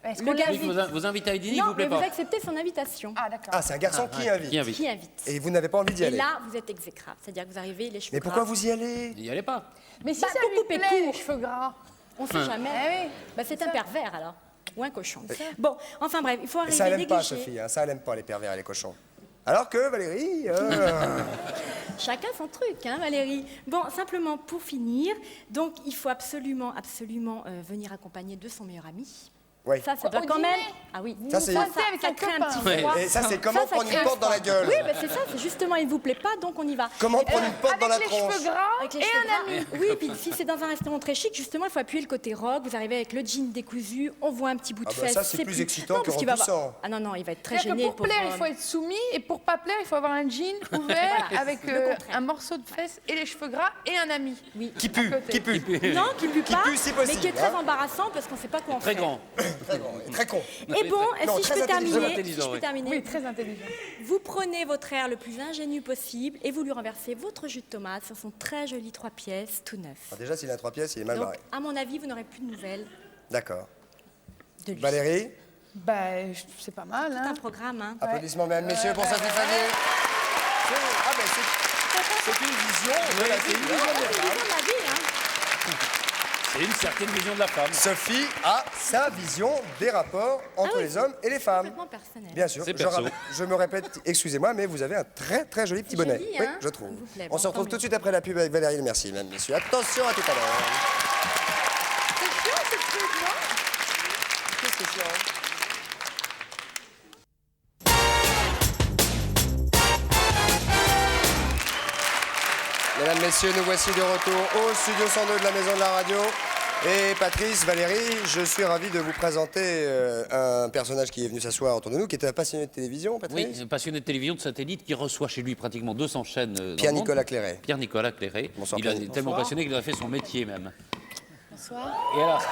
Speaker 5: Est-ce
Speaker 11: Le
Speaker 5: qu'on
Speaker 11: gars-
Speaker 3: Oui, vous invitez à dîner, il
Speaker 11: Non,
Speaker 3: vous plaît
Speaker 11: mais vous
Speaker 3: pas.
Speaker 11: acceptez son invitation.
Speaker 5: Ah, d'accord.
Speaker 1: Ah, c'est un garçon qui invite.
Speaker 3: Qui invite
Speaker 11: Qui invite.
Speaker 1: Et vous n'avez pas envie d'y
Speaker 11: Et
Speaker 1: aller.
Speaker 11: là, vous êtes exécrable. C'est-à-dire que vous arrivez les cheveux
Speaker 1: Mais pourquoi
Speaker 11: gras.
Speaker 1: vous y allez?
Speaker 3: Il y allait pas.
Speaker 5: Mais si
Speaker 11: Bah,
Speaker 5: ça
Speaker 11: pour
Speaker 5: lui
Speaker 11: couper
Speaker 5: plaît,
Speaker 11: court.
Speaker 5: les cheveux gras.
Speaker 11: On sait jamais.
Speaker 5: Eh oui.
Speaker 11: Bah, c'est un pervers alors. Ou un cochon. Bon, enfin bref, il faut
Speaker 1: Et
Speaker 11: arriver
Speaker 1: ça, elle aime pas,
Speaker 11: négligé.
Speaker 1: Sophie, hein, ça, elle aime pas les pervers et les cochons. Alors que Valérie,
Speaker 11: Chacun son truc, hein, Valérie. Bon, simplement pour finir, donc il faut absolument venir accompagné de son meilleur ami.
Speaker 1: ouais.
Speaker 11: Ça doit
Speaker 5: Au
Speaker 11: quand
Speaker 5: dîner.
Speaker 11: même. Ah oui.
Speaker 1: Ça, c'est-
Speaker 5: Avec un
Speaker 11: crée un
Speaker 5: copain.
Speaker 11: petit
Speaker 3: Ouais.
Speaker 11: froid.
Speaker 1: Et ça, c'est comment prendre
Speaker 11: crée
Speaker 1: une
Speaker 11: un
Speaker 1: porte dans la
Speaker 11: froid.
Speaker 1: gueule.
Speaker 11: Oui, bah, c'est ça. C'est justement, il ne vous plaît pas, donc on y va.
Speaker 1: Comment prendre une porte dans la
Speaker 5: Avec les
Speaker 1: tronche?
Speaker 5: cheveux gras
Speaker 11: Avec les
Speaker 5: et
Speaker 11: cheveux
Speaker 5: un
Speaker 11: gras.
Speaker 5: ami.
Speaker 11: Oui, puis si c'est dans un restaurant très chic, justement, il faut appuyer le côté rock. Vous arrivez avec le jean décousu, on voit un petit bout de
Speaker 1: Ah bah
Speaker 11: fesse.
Speaker 1: ça, c'est plus excitant que
Speaker 11: parce qu'il va avoir-
Speaker 1: repoussant.
Speaker 11: Ah non, non, il va être très
Speaker 5: C'est-à-dire que
Speaker 11: gêné.
Speaker 5: pour
Speaker 11: le pauvre
Speaker 5: plaire, il faut
Speaker 11: homme.
Speaker 5: être soumis, et pour pas plaire, il faut avoir un jean ouvert
Speaker 11: Voilà,
Speaker 5: avec
Speaker 11: le contraire.
Speaker 5: un morceau de fesse et les cheveux gras et un ami.
Speaker 11: Oui.
Speaker 1: Qui pue,
Speaker 5: côté.
Speaker 1: qui pue.
Speaker 11: Non, qui pue
Speaker 1: Qui
Speaker 11: pas,
Speaker 1: pue, si
Speaker 11: mais
Speaker 1: possible,
Speaker 11: qui est très
Speaker 1: hein.
Speaker 11: embarrassant parce qu'on ne sait pas quoi en
Speaker 3: Très
Speaker 11: faire.
Speaker 3: grand.
Speaker 1: Très con.
Speaker 11: Et bon,
Speaker 1: Non,
Speaker 11: si je
Speaker 1: très
Speaker 11: peux
Speaker 1: intelligent.
Speaker 11: terminer,
Speaker 3: Intelligent,
Speaker 11: si je peux
Speaker 3: oui.
Speaker 11: terminer,
Speaker 5: Oui, très intelligent.
Speaker 11: vous prenez votre air le plus ingénieux possible et vous lui renversez votre jus de tomate sur son très joli 3 pièces tout neuf.
Speaker 1: Alors déjà, s'il a 3 pièces, il est mal
Speaker 11: Donc,
Speaker 1: barré.
Speaker 11: à mon avis, vous n'aurez plus de nouvelles
Speaker 1: D'accord.
Speaker 11: de lui.
Speaker 1: Valérie,
Speaker 5: Bah, c'est pas mal,
Speaker 11: C'est
Speaker 5: hein.
Speaker 11: un programme, hein.
Speaker 1: applaudissements, mesdames, messieurs, pour Sophie Favier. Ah, ben, c'est une vision de la vie.
Speaker 11: C'est la vie, hein.
Speaker 3: C'est une certaine vision de la femme.
Speaker 1: Sophie a sa vision des rapports entre
Speaker 11: Ah oui,
Speaker 1: les hommes et les femmes.
Speaker 11: Complètement personnel.
Speaker 1: Bien sûr,
Speaker 3: C'est
Speaker 1: je,
Speaker 3: perso.
Speaker 1: je me répète, excusez-moi, mais vous avez un très très joli petit
Speaker 11: C'est
Speaker 1: bonnet.
Speaker 11: joli,
Speaker 1: Oui,
Speaker 11: hein,
Speaker 1: je trouve.
Speaker 11: ça vous plaît.
Speaker 1: On
Speaker 11: Bon,
Speaker 1: se retrouve
Speaker 11: tant
Speaker 1: tout de suite après la pub avec Valérie. Merci, mesdames, messieurs. Attention à tout à l'heure.
Speaker 11: C'est chiant, ce truc, non?
Speaker 1: Qu'est-ce que c'est chiant, hein? Mesdames, messieurs, nous voici de retour au studio 102 de la Maison de la Radio. Et Patrice, Valérie, je suis ravi de vous présenter un personnage qui est venu s'asseoir autour de nous, qui était un passionné de télévision, Patrice.
Speaker 3: Oui, un passionné de télévision de satellite qui reçoit chez lui pratiquement 200 chaînes. dans le
Speaker 1: Pierre-Nicolas
Speaker 3: monde.
Speaker 1: Clairet.
Speaker 3: Pierre-Nicolas Clairet.
Speaker 1: Bonsoir,
Speaker 3: Il est
Speaker 1: Pierre.
Speaker 3: tellement passionné qu'il a fait son métier même.
Speaker 11: Bonsoir.
Speaker 3: Et alors,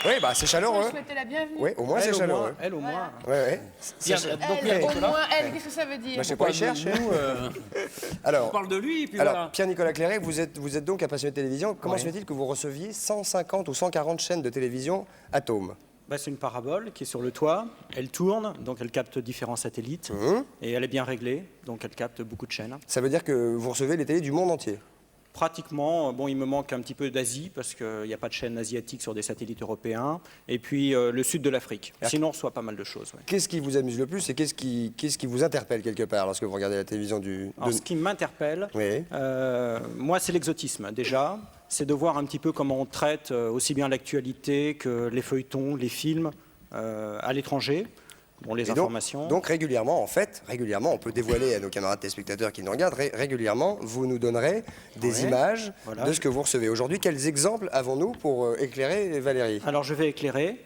Speaker 1: Oui, bah c'est
Speaker 5: Je
Speaker 1: chaleureux.
Speaker 5: vous souhaiter la bienvenue.
Speaker 1: Oui, au moins c'est chaleureux.
Speaker 12: Elle au moins.
Speaker 1: Ouais, ouais.
Speaker 3: Pierre,
Speaker 1: C'est-
Speaker 3: donc,
Speaker 5: Elle, au
Speaker 3: Nicolas,
Speaker 5: moins, elle, qu'est-ce que ça veut dire?
Speaker 1: Bah, je sais pas, il cherche.
Speaker 3: nous,
Speaker 1: Alors,
Speaker 3: on parle de lui, et puis
Speaker 1: alors
Speaker 3: voilà.
Speaker 1: Pierre-Nicolas Cléré, vous êtes donc un passionné de télévision. Comment
Speaker 12: Oui.
Speaker 1: se fait-il que vous receviez 150 ou 140 chaînes de télévision Atome?
Speaker 12: Bah, c'est une parabole qui est sur le toit. Elle tourne, donc elle capte différents satellites. Et elle est bien réglée, donc elle capte beaucoup de chaînes.
Speaker 1: Ça veut dire que vous recevez les télés du monde entier?
Speaker 12: Pratiquement, bon, il me manque un petit peu d'Asie parce qu'il n'y a pas de chaîne asiatique sur des satellites européens. Et puis le sud de l'Afrique. Sinon, on reçoit pas mal de choses. Ouais.
Speaker 1: Qu'est-ce qui vous amuse le plus et qu'est-ce qui vous interpelle quelque part lorsque vous regardez la télévision
Speaker 12: Alors, ce qui m'interpelle,
Speaker 1: Oui.
Speaker 12: moi, c'est l'exotisme déjà. C'est de voir un petit peu comment on traite aussi bien l'actualité que les feuilletons, les films à l'étranger. Bon, les
Speaker 1: Et
Speaker 12: informations.
Speaker 1: Donc régulièrement, on peut dévoiler à nos camarades téléspectateurs qui nous regardent, régulièrement, vous nous donnerez des images
Speaker 12: voilà.
Speaker 1: de ce que vous recevez. Aujourd'hui, quels exemples avons-nous pour éclairer Valérie?
Speaker 12: Alors, je vais éclairer.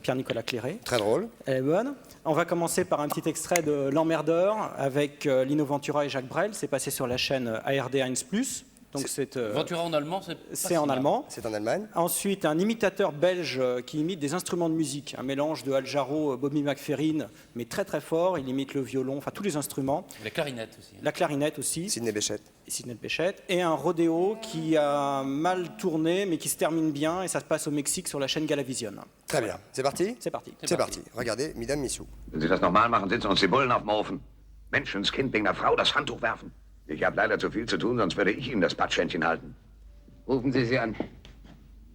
Speaker 12: Pierre-Nicolas Cléré.
Speaker 1: Très drôle.
Speaker 12: Elle est bonne. On va commencer par un petit extrait de L'Emmerdeur avec Lino Ventura et Jacques Brel. C'est passé sur la chaîne ARD1+. Donc c'est
Speaker 3: Ventura en allemand, c'est pas
Speaker 12: c'est en
Speaker 3: si mal.
Speaker 12: allemand.
Speaker 1: C'est en Allemagne.
Speaker 12: Ensuite, un imitateur belge qui imite des instruments de musique, un mélange de Al Jarreau, Bobby McFerrin, mais très très fort. Il imite le violon, enfin tous les instruments.
Speaker 3: La clarinette aussi.
Speaker 12: La clarinette aussi.
Speaker 1: Sidney Bechet.
Speaker 12: Sidney Bechet. Et un rodéo qui a mal tourné, mais qui se termine bien. Et ça se passe au Mexique sur la chaîne Galavision.
Speaker 1: Très bien. C'est parti?
Speaker 12: C'est parti.
Speaker 1: C'est parti. Regardez, mesdames, messieurs.
Speaker 13: Wenn Sie das nochmal machen, sitzen uns die Bullen auf dem Ofen. Menschenskind wegen einer Frau das Handtuch werfen. Ich habe leider zu viel zu tun, sonst würde ich Ihnen das Patschhändchen halten.
Speaker 14: Rufen Sie sie an.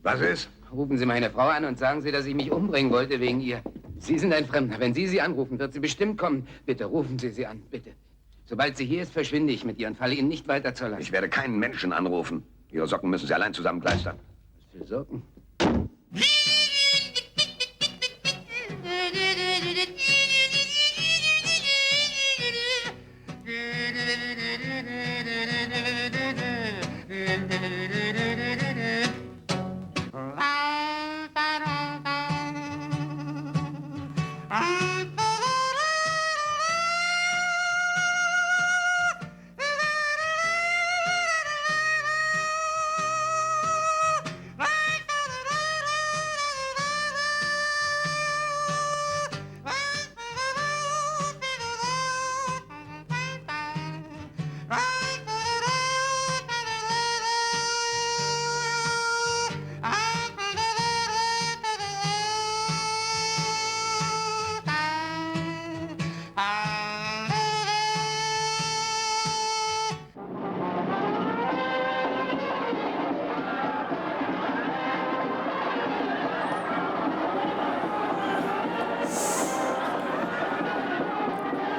Speaker 13: Was ist?
Speaker 14: Rufen Sie meine Frau an und sagen Sie, dass ich mich umbringen wollte wegen ihr. Sie sind ein Fremder. Wenn Sie sie anrufen, wird sie bestimmt kommen. Bitte rufen Sie sie an, bitte. Sobald sie hier ist, verschwinde ich mit ihr und falle Ihnen nicht weiter zur Last.
Speaker 13: Ich werde keinen Menschen anrufen. Ihre Socken müssen Sie allein zusammenkleistern.
Speaker 14: Was für Socken?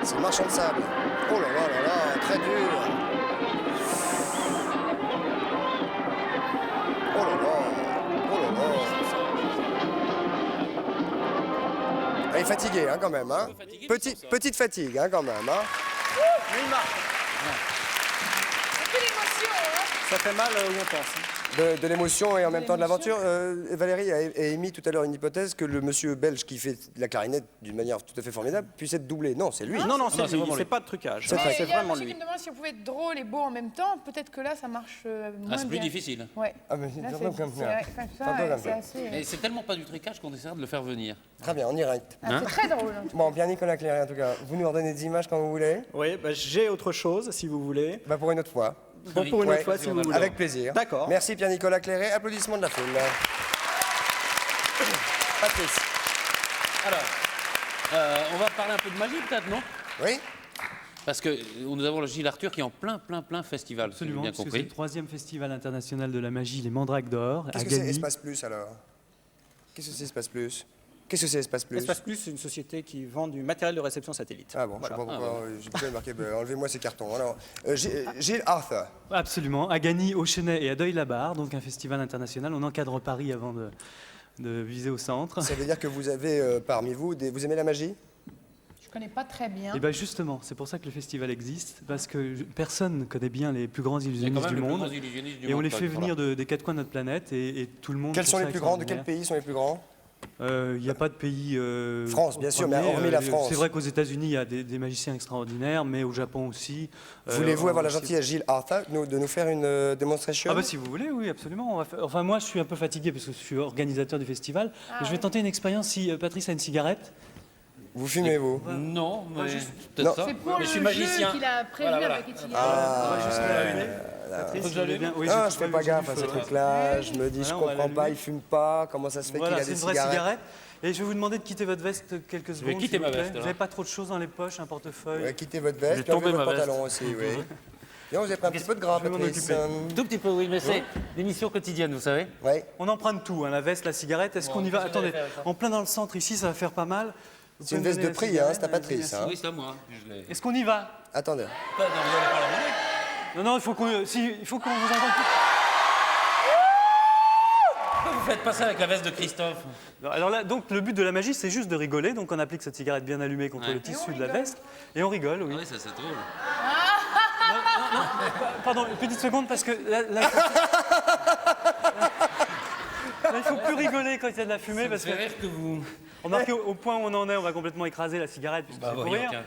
Speaker 1: C'est le marchand de sable. Oh là là là là, très dur. Oh là là, oh là là. Elle est fatiguée hein, quand même. Hein. Petite fatigue hein, quand même. Hein.
Speaker 12: Mais il marche.
Speaker 5: C'est l'émotion, hein.
Speaker 12: Ça fait mal où on pense. Hein.
Speaker 1: De l'émotion et en même temps de l'aventure. Valérie a émis tout à l'heure une hypothèse que le monsieur belge qui fait la clarinette d'une manière tout à fait formidable puisse être doublé. Non, c'est lui.
Speaker 12: Non, non, c'est lui.
Speaker 3: vraiment
Speaker 12: C'est
Speaker 3: lui.
Speaker 12: pas de trucage.
Speaker 1: C'est vrai.
Speaker 12: C'est
Speaker 5: Il y a un
Speaker 12: vraiment
Speaker 5: monsieur qui
Speaker 12: lui.
Speaker 5: me demande si on pouvait être drôle et beau en même temps. Peut-être que là, ça marche moins
Speaker 3: C'est plus
Speaker 5: bien.
Speaker 3: difficile.
Speaker 5: Ouais.
Speaker 1: Ah, mais
Speaker 5: Là,
Speaker 1: c'est comme ça.
Speaker 5: ouais, enfin, ça,
Speaker 1: Tantôt comme
Speaker 5: c'est
Speaker 1: ça.
Speaker 5: assez...
Speaker 3: Mais c'est tellement pas du trucage qu'on essaiera de le faire venir.
Speaker 1: Très bien, on ira.
Speaker 5: Ah, c'est très drôle.
Speaker 1: Bon, bien Nicolas Cléré en tout cas. Vous nous redonnez des images quand vous voulez.
Speaker 12: Oui, bah, j'ai autre chose, si vous voulez.
Speaker 1: Bah, pour une autre fois.
Speaker 12: Bon, pour une
Speaker 1: Ouais,
Speaker 12: autre fois, si vous voulez.
Speaker 1: Avec plaisir.
Speaker 12: D'accord.
Speaker 1: Merci Pierre-Nicolas Cléré. Applaudissements de la foule. Patrice.
Speaker 3: Alors, on va parler un peu de magie peut-être, non?
Speaker 1: Oui.
Speaker 3: Parce que nous avons le Gilles Arthur qui est en plein festival, si j'ai
Speaker 15: Absolument,
Speaker 3: bien
Speaker 15: parce que c'est
Speaker 3: compris.
Speaker 15: le 3e festival international de la magie, les Mandrakes d'Or, à
Speaker 1: Qu'est-ce que c'est
Speaker 15: Gagny.
Speaker 1: Espace Plus alors? Qu'est-ce que c'est Espace Plus? Qu'est-ce que c'est Espace Plus?
Speaker 12: Espace Plus, c'est une société qui vend du matériel de réception satellite.
Speaker 1: Ah bon,
Speaker 12: Voilà.
Speaker 1: je sais pas pourquoi. J'ai déjà marqué. Enlevez-moi ces cartons. Alors, Gilles Arthur.
Speaker 15: Absolument, à Gagny, au Chesnay et à Deuil-la-Barre, donc un festival international. On encadre Paris avant de viser au centre.
Speaker 1: Ça veut dire que vous avez parmi vous, vous aimez la magie?
Speaker 5: Je connais pas très bien.
Speaker 15: Et bien justement, c'est pour ça que le festival existe, parce que personne ne connaît bien les plus grands
Speaker 3: Il y a
Speaker 15: illusionnistes
Speaker 3: quand même
Speaker 15: du
Speaker 3: les plus
Speaker 15: monde.
Speaker 3: grands illusionnistes du
Speaker 15: Et on
Speaker 3: monde,
Speaker 15: les fait
Speaker 3: voilà.
Speaker 15: venir des quatre coins de notre planète et tout le monde.
Speaker 1: Quels
Speaker 15: trouve
Speaker 1: sont
Speaker 15: ça
Speaker 1: les plus grands? De quel
Speaker 15: extraordinaire.
Speaker 1: pays sont les plus grands?
Speaker 15: Il n'y a pas de pays.
Speaker 1: France, bien sûr, mais hormis la France.
Speaker 15: C'est vrai qu'aux États-Unis, il y a des magiciens extraordinaires, mais au Japon aussi.
Speaker 1: Voulez-vous avoir la gentillesse, Gilles Arthur, de nous faire une démonstration?
Speaker 15: Ah bah si vous voulez, oui, absolument. Enfin, moi, je suis un peu fatigué parce que je suis organisateur du festival. Mais je vais tenter une expérience si Patrice a une cigarette.
Speaker 1: Vous fumez, vous?
Speaker 3: Non, mais
Speaker 1: Non.
Speaker 4: C'est pour
Speaker 3: Mais
Speaker 4: le
Speaker 3: je suis
Speaker 4: jeu
Speaker 3: magicien.
Speaker 4: qu'il a prévu
Speaker 3: Voilà.
Speaker 4: avec Étienne.
Speaker 15: Patrice, vous allez bien? Oui,
Speaker 1: Ah,
Speaker 15: j'ai
Speaker 1: je fais
Speaker 15: prévu,
Speaker 1: pas
Speaker 15: j'ai
Speaker 1: gaffe
Speaker 15: du
Speaker 1: à
Speaker 15: feu.
Speaker 1: ces trucs-là. Je me dis, je
Speaker 15: Voilà, on va
Speaker 1: comprends pas,
Speaker 15: l'allumer.
Speaker 1: il fume pas. Comment ça se fait qu'il
Speaker 15: Voilà,
Speaker 1: a
Speaker 15: c'est
Speaker 1: des
Speaker 15: une vraie
Speaker 1: cigarettes?
Speaker 15: cigarette. Et je vais vous demander de quitter votre veste quelques secondes.
Speaker 3: quitter
Speaker 15: s'il
Speaker 3: ma
Speaker 15: vous plaît.
Speaker 3: veste,
Speaker 15: Vous
Speaker 3: alors.
Speaker 15: n'avez pas trop de choses dans les poches, un portefeuille.
Speaker 1: Ouais, quittez votre
Speaker 3: Je
Speaker 1: veste,
Speaker 3: vais
Speaker 1: puis enlevez
Speaker 3: tomber
Speaker 1: votre
Speaker 3: ma veste.
Speaker 1: pantalon aussi, oui. Bien, vous avez pris un petit peu de gras,
Speaker 15: Je vais m'en
Speaker 1: Patrice.
Speaker 15: occuper.
Speaker 3: Tout petit peu, oui, mais c'est l'émission quotidienne, vous savez.
Speaker 1: Ouais.
Speaker 15: On emprunte tout, hein, la veste, la cigarette. Est-ce qu'on y va?
Speaker 3: qu'est-ce que vous
Speaker 15: Attendez,
Speaker 3: allez faire avec ça
Speaker 15: en plein dans le centre ici, ça va faire pas mal. Vous
Speaker 1: C'est une
Speaker 15: pouvez
Speaker 1: veste
Speaker 15: me
Speaker 1: de
Speaker 15: donner la
Speaker 1: prix, hein,
Speaker 15: cigarette?
Speaker 1: c'est à Patrice. Hein.
Speaker 3: Oui, c'est à moi. Je l'ai.
Speaker 15: Est-ce qu'on y va?
Speaker 1: Attendez.
Speaker 3: Pas, non, vous allez pas la monnaie.
Speaker 15: Non, non, il faut qu'on vous entende tout.
Speaker 3: Pourquoi vous faites pas ça avec la veste de Christophe?
Speaker 15: Non, alors là, donc le but de la magie, c'est juste de rigoler. Donc on applique cette cigarette bien allumée contre
Speaker 3: Ouais.
Speaker 15: le tissu de la veste et on rigole, oui.
Speaker 3: Ah oui, ça c'est drôle.
Speaker 15: Pardon, une petite seconde parce que là, il faut plus rigoler quand il y a de la fumée
Speaker 3: Ça me
Speaker 15: parce
Speaker 3: fait
Speaker 15: que
Speaker 3: rire que vous...
Speaker 15: remarquez au point où on en est, on va complètement écraser la cigarette puisque
Speaker 3: Bah,
Speaker 15: c'est pour
Speaker 3: voyons,
Speaker 15: rire.
Speaker 3: tiens.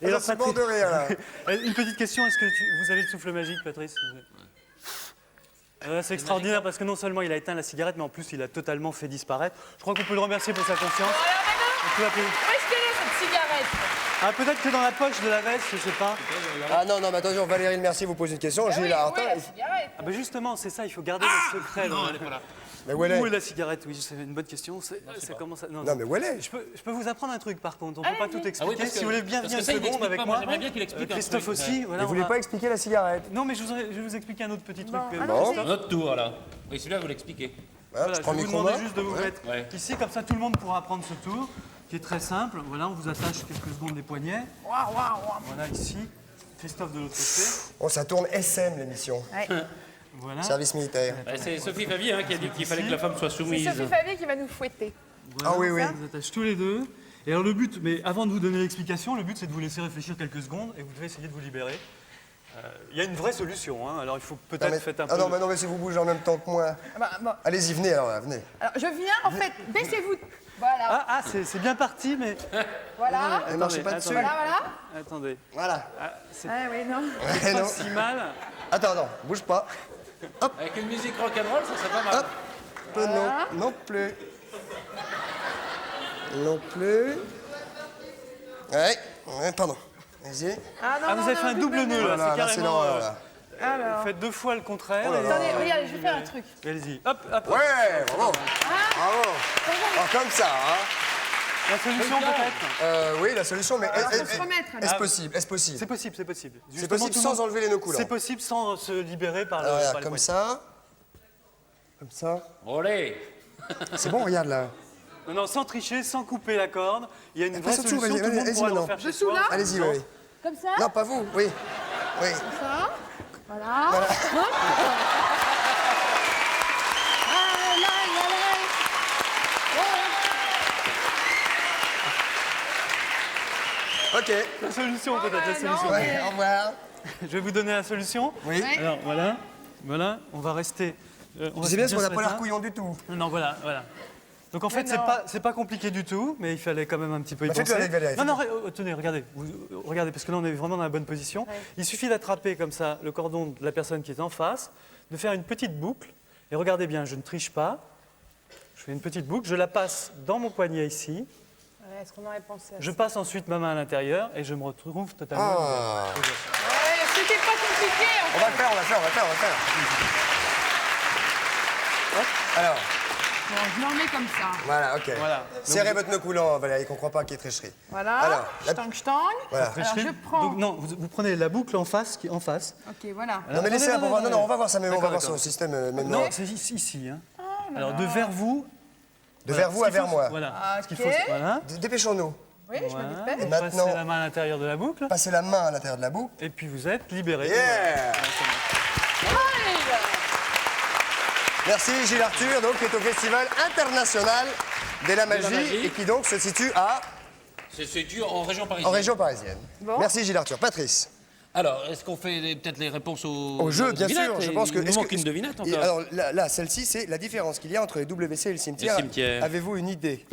Speaker 15: Et alors,
Speaker 1: C'est mort de rire, là.
Speaker 15: Une petite question, est-ce que vous avez le souffle magique, Patrice? C'est extraordinaire parce que non seulement il a éteint la cigarette, mais en plus il a totalement fait disparaître. Je crois qu'on peut le remercier pour sa confiance. On peut l'appeler.
Speaker 5: Où est-ce qu'elle est, cette cigarette?
Speaker 15: Ah, peut-être que dans la poche de la veste, je sais pas.
Speaker 1: Ah non, non, mais attention, Valérie Le Mercier vous pose une question. Gilles Arthur.
Speaker 5: Oui, la cigarette.
Speaker 15: Ah, bah justement, c'est ça, il faut garder le secret.
Speaker 3: Non, elle est pas là.
Speaker 1: Mais où elle est?
Speaker 15: Où est la cigarette? Oui, c'est une bonne question. C'est comment ça?
Speaker 1: Non, mais où elle est?
Speaker 15: Je peux vous apprendre un truc par contre. On ne peut pas tout expliquer.
Speaker 3: Ah oui, parce que-
Speaker 15: si vous voulez bien
Speaker 3: parce
Speaker 15: venir
Speaker 3: que ça,
Speaker 15: une
Speaker 3: il
Speaker 15: seconde
Speaker 3: explique
Speaker 15: avec
Speaker 3: pas.
Speaker 15: moi.
Speaker 3: Moi, j'aimerais bien qu'il explique un
Speaker 15: Christophe
Speaker 3: truc.
Speaker 15: aussi.
Speaker 1: Vous
Speaker 15: Voilà, on
Speaker 1: voulez
Speaker 15: va-
Speaker 1: pas expliquer la cigarette?
Speaker 15: Non, mais je vais vous expliquer un autre petit truc.
Speaker 1: Bon.
Speaker 3: Notre tour, là. Oui, celui-là, vous l'expliquez.
Speaker 1: Voilà, je
Speaker 15: Je
Speaker 1: prends
Speaker 15: vais
Speaker 1: le
Speaker 15: vous
Speaker 1: micro.
Speaker 15: demander juste de vous
Speaker 1: Ouais.
Speaker 15: mettre
Speaker 3: Ouais.
Speaker 15: ici, comme ça tout le monde pourra prendre ce tour, qui est très simple. Voilà, on vous attache quelques secondes les poignets.
Speaker 5: Waouh, waouh, waouh.
Speaker 15: Voilà, ici. Christophe de l'autre côté.
Speaker 1: Oh, ça tourne SM, l'émission.
Speaker 15: Voilà.
Speaker 1: Service militaire.
Speaker 3: C'est Sophie Favier hein, qui a dit qu'il fallait que la femme soit
Speaker 5: C'est
Speaker 3: soumise.
Speaker 5: Sophie Favier qui va nous fouetter.
Speaker 15: Voilà,
Speaker 1: Ah oui, oui.
Speaker 15: On vous attache tous les deux. Et alors le but, mais avant de vous donner l'explication, le but c'est de vous laisser réfléchir quelques secondes et vous devez essayer de vous libérer. Il y a une vraie solution, hein. Alors il faut
Speaker 1: Non,
Speaker 15: peut-être
Speaker 1: mais...
Speaker 15: faire un peu...
Speaker 1: Ah non, mais non, mais si vous bougez en même temps que moi.
Speaker 5: Ah bah, bon.
Speaker 1: Allez-y, venez alors, là, venez.
Speaker 5: Alors, je viens, en fait, baissez-vous. Voilà,
Speaker 15: Ah, c'est bien parti, mais...
Speaker 5: voilà.
Speaker 1: Ne marchez pas dessus.
Speaker 5: Voilà, voilà.
Speaker 15: Attendez.
Speaker 1: Voilà.
Speaker 15: Ah, c'est
Speaker 5: Ah oui, non.
Speaker 1: Ouais,
Speaker 15: pas
Speaker 1: non.
Speaker 15: si mal.
Speaker 1: Attends, non, bouge pas.
Speaker 3: Avec une musique rock'n'roll, ça serait pas mal.
Speaker 1: Hop. Non, non plus. Non plus. Ouais, ouais, pardon. Vas-y.
Speaker 5: Ah, non,
Speaker 15: Ah,
Speaker 5: non,
Speaker 15: vous avez
Speaker 5: non,
Speaker 15: fait un double nœud, là.
Speaker 1: Voilà,
Speaker 15: C'est
Speaker 1: là, c'est
Speaker 15: carrément...
Speaker 1: l'horreur, là.
Speaker 5: Alors,
Speaker 15: Faites deux fois le contraire.
Speaker 1: Oh là
Speaker 15: et-
Speaker 1: là.
Speaker 5: attendez, regardez, je vais faire un truc.
Speaker 15: Allez-y. Hop, hop.
Speaker 1: Ouais, bravo.
Speaker 5: Ah.
Speaker 1: Bravo. Alors, comme ça, hein.
Speaker 15: La solution peut-être.
Speaker 1: Oui, la solution, mais
Speaker 5: Alors, faut se
Speaker 1: est-ce
Speaker 5: remettre,
Speaker 1: est-ce
Speaker 5: alors.
Speaker 1: possible? Est-ce possible?
Speaker 15: C'est possible, c'est possible.
Speaker 1: C'est
Speaker 15: Justement,
Speaker 1: possible
Speaker 15: tout le
Speaker 1: sans
Speaker 15: monde-
Speaker 1: enlever les nœuds coulants.
Speaker 15: C'est possible sans se libérer par le...
Speaker 1: Alors,
Speaker 15: par
Speaker 1: regarde,
Speaker 15: les
Speaker 1: comme
Speaker 15: poignets.
Speaker 1: ça. Comme ça.
Speaker 3: Olé.
Speaker 1: C'est bon, regarde là.
Speaker 15: Non, non, sans tricher, sans couper la corde. Il y a une vraie
Speaker 1: surtout,
Speaker 15: solution,
Speaker 1: vas-y,
Speaker 15: tout le monde
Speaker 1: vas-y,
Speaker 15: pourra le
Speaker 1: maintenant.
Speaker 15: refaire chez
Speaker 5: Dessous,
Speaker 15: soi.
Speaker 5: là
Speaker 1: Allez-y, oui.
Speaker 5: Comme ça.
Speaker 1: Non, pas vous, oui. Oui.
Speaker 5: Comme ça. Voilà.
Speaker 1: Voilà.
Speaker 5: Hop. Ah, là, là, là.
Speaker 1: Ok.
Speaker 15: La solution peut-être, la solution.
Speaker 1: Ouais, au revoir.
Speaker 15: Je vais vous donner la solution.
Speaker 1: Oui.
Speaker 15: Alors voilà, voilà, on va rester. On
Speaker 1: C'est bien parce qu'on n'a
Speaker 15: se
Speaker 1: pas
Speaker 15: mettre
Speaker 1: l'air
Speaker 15: là.
Speaker 1: couillon du tout.
Speaker 15: Non, voilà, voilà. Donc en fait,
Speaker 5: Mais non.
Speaker 15: c'est pas compliqué du tout, mais il fallait quand même un petit peu y
Speaker 1: Bah, faites-le
Speaker 15: penser.
Speaker 1: avec Valérie,
Speaker 15: Non, non, tenez, regardez, regardez, parce que là on est vraiment dans la bonne position. Il suffit d'attraper comme ça le cordon de la personne qui est en face, de faire une petite boucle, et regardez bien, je ne triche pas. Je fais une petite boucle, je la passe dans mon poignet ici,
Speaker 5: Ouais, est-ce qu'on aurait pensé à
Speaker 15: je
Speaker 5: ça?
Speaker 15: passe ensuite ma main à l'intérieur et je me retrouve totalement.
Speaker 1: Ah.
Speaker 5: Ouais, c'était pas compliqué, en
Speaker 1: On va le faire, on va le faire, on va le faire, on va le faire. Hop. Alors,
Speaker 4: Bon, je m'en remets comme ça.
Speaker 1: voilà, ok.
Speaker 15: Voilà.
Speaker 1: Serrez votre nœud coulant, Valérie, qu'on ne croit pas qu'il y ait tricherie.
Speaker 5: Voilà.
Speaker 1: Alors, la-
Speaker 5: Stang, stang.
Speaker 1: Voilà.
Speaker 5: Alors, je prends.
Speaker 15: Donc non, vous prenez la boucle en face, qui est en face.
Speaker 4: Ok, voilà.
Speaker 1: Non, mais laissez-la pour voir. Non, non, on va voir ça, mais on va
Speaker 15: D'accord,
Speaker 1: voir son
Speaker 15: d'accord.
Speaker 1: système même.
Speaker 15: Non, c'est ici. Hein. Alors de vers vous.
Speaker 1: De
Speaker 15: voilà,
Speaker 1: vers vous
Speaker 15: ce
Speaker 1: à
Speaker 15: qu'il
Speaker 1: vers
Speaker 15: faut-
Speaker 1: moi.
Speaker 15: Voilà. Ce qu'il
Speaker 5: Ok.
Speaker 15: faut, voilà.
Speaker 1: Dépêchons-nous.
Speaker 5: Oui, je me
Speaker 15: Voilà.
Speaker 5: dépêche.
Speaker 1: Et
Speaker 15: Vous
Speaker 1: maintenant-
Speaker 15: passez la main à l'intérieur de la boucle.
Speaker 1: Passez la main à l'intérieur de la boucle.
Speaker 15: Et puis vous êtes libéré.
Speaker 1: Yeah! Merci Gilles Arthur, donc, qui est au Festival international de la magie,
Speaker 3: magie.
Speaker 1: et qui donc se situe
Speaker 3: C'est situé en région parisienne.
Speaker 1: en région parisienne.
Speaker 5: Bon.
Speaker 1: Merci Gilles Arthur. Patrice.
Speaker 3: Alors, est-ce qu'on fait peut-être les réponses
Speaker 1: Au jeu, bien sûr. Je pense que.
Speaker 3: Il nous manque une devinette encore.
Speaker 1: Alors là, celle-ci, c'est la différence qu'il y a entre les WC et le cimetière.
Speaker 3: Le cimetière.
Speaker 1: Avez-vous une idée?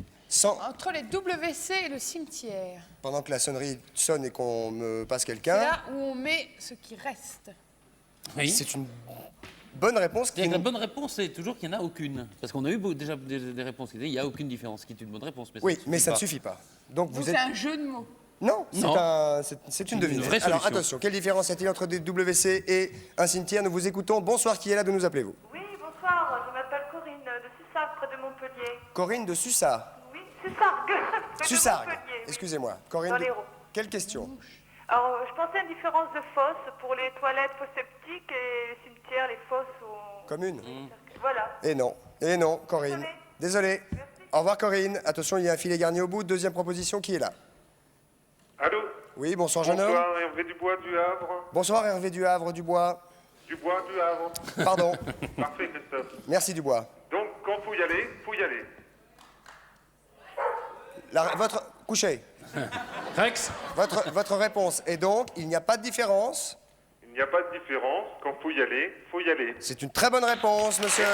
Speaker 5: Entre les WC et le cimetière.
Speaker 1: Pendant que la sonnerie sonne et qu'on me passe
Speaker 5: C'est
Speaker 1: quelqu'un.
Speaker 5: là où on met ce qui reste.
Speaker 3: Oui.
Speaker 1: C'est une bonne réponse.
Speaker 3: La bonne réponse, c'est toujours qu'il n'y en a aucune. Parce qu'on a eu déjà des réponses qui disaient il n'y a aucune différence, ce qui est une bonne réponse.
Speaker 1: Oui, mais ça ne suffit pas. Donc
Speaker 5: Donc
Speaker 1: vous
Speaker 5: c'est
Speaker 1: êtes.
Speaker 5: un jeu de mots.
Speaker 1: Non,
Speaker 3: Non.
Speaker 1: c'est une
Speaker 3: Une
Speaker 1: devinette.
Speaker 3: vraie
Speaker 1: Alors
Speaker 3: solution.
Speaker 1: attention, quelle différence y a-t-il entre des WC et un cimetière? Nous vous écoutons. Bonsoir, qui est là? De nous appelez-vous?
Speaker 9: Oui, bonsoir, je m'appelle Corinne de Sussargues, près de Montpellier.
Speaker 1: Corinne de Sussat.
Speaker 9: Oui, Sussargues, près de
Speaker 1: Sussargues.
Speaker 9: Montpellier. Oui.
Speaker 1: Excusez-moi. Corinne.
Speaker 9: Dans
Speaker 1: de-
Speaker 9: l'Hérault.
Speaker 1: Quelle question?
Speaker 9: Alors, je pensais à une différence de fosse pour les toilettes, fosses septiques et les cimetières, les fosses ou...
Speaker 1: Commune.
Speaker 9: Voilà.
Speaker 1: Et non, Corinne. Désolé. Au revoir, Corinne. Attention, il y a un filet garni au bout. Deuxième proposition, qui est là?
Speaker 16: Allô?
Speaker 1: Oui, bonsoir, jeune homme.
Speaker 16: Bonsoir, Hervé Dubois du Havre.
Speaker 1: Bonsoir, Hervé du Havre, Dubois.
Speaker 16: Dubois du Havre.
Speaker 1: Pardon.
Speaker 16: Parfait, Christophe.
Speaker 1: Merci, Dubois.
Speaker 16: Donc, quand faut y aller, faut y aller.
Speaker 1: Votre. Couchez.
Speaker 3: Rex.
Speaker 1: Votre réponse est donc il n'y a pas de différence.
Speaker 16: Il n'y a pas de différence. Quand faut y aller, faut y aller.
Speaker 1: C'est une très bonne réponse, monsieur.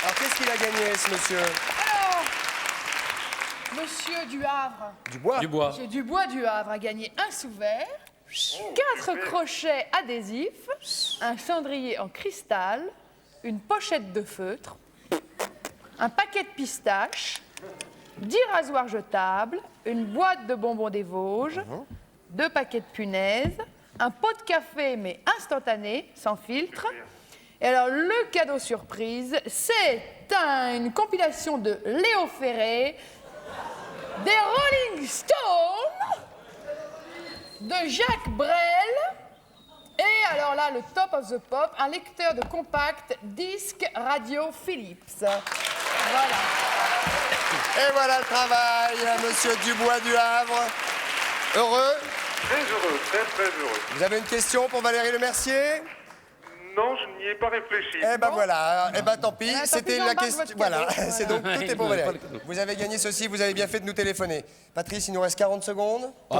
Speaker 1: Alors, qu'est-ce qu'il a gagné, ce monsieur?
Speaker 5: Alors, Monsieur du Havre.
Speaker 1: Dubois.
Speaker 5: Monsieur Dubois du Havre a gagné un sous-verre, 4 crochets adhésifs, un cendrier en cristal, une pochette de feutre, un paquet de pistaches, 10 rasoirs jetables, une boîte de bonbons des Vosges, 2 paquets de punaises, un pot de café mais instantané, sans filtre. Et alors, le cadeau surprise, c'est une compilation de Léo Ferré, des Rolling Stones, de Jacques Brel, et alors là, le top of the pop, un lecteur de compact disque radio Philips. Voilà.
Speaker 1: Et voilà le travail, monsieur Dubois du Havre. Heureux?
Speaker 16: Très heureux, très très heureux.
Speaker 1: Vous avez une question pour Valérie Lemercier?
Speaker 16: Non, je n'y ai pas réfléchi.
Speaker 1: Eh ben voilà, eh ben tant pis,
Speaker 5: tant
Speaker 1: c'était
Speaker 5: pis,
Speaker 1: la
Speaker 5: j'embarque
Speaker 1: question.
Speaker 5: votre
Speaker 1: Voilà,
Speaker 5: cadeau.
Speaker 1: c'est donc tout est pour
Speaker 3: Voilà.
Speaker 1: Valérie. Vous avez gagné ceci, vous avez bien fait de nous téléphoner. Patrice, il nous reste 40 secondes.
Speaker 3: Ah,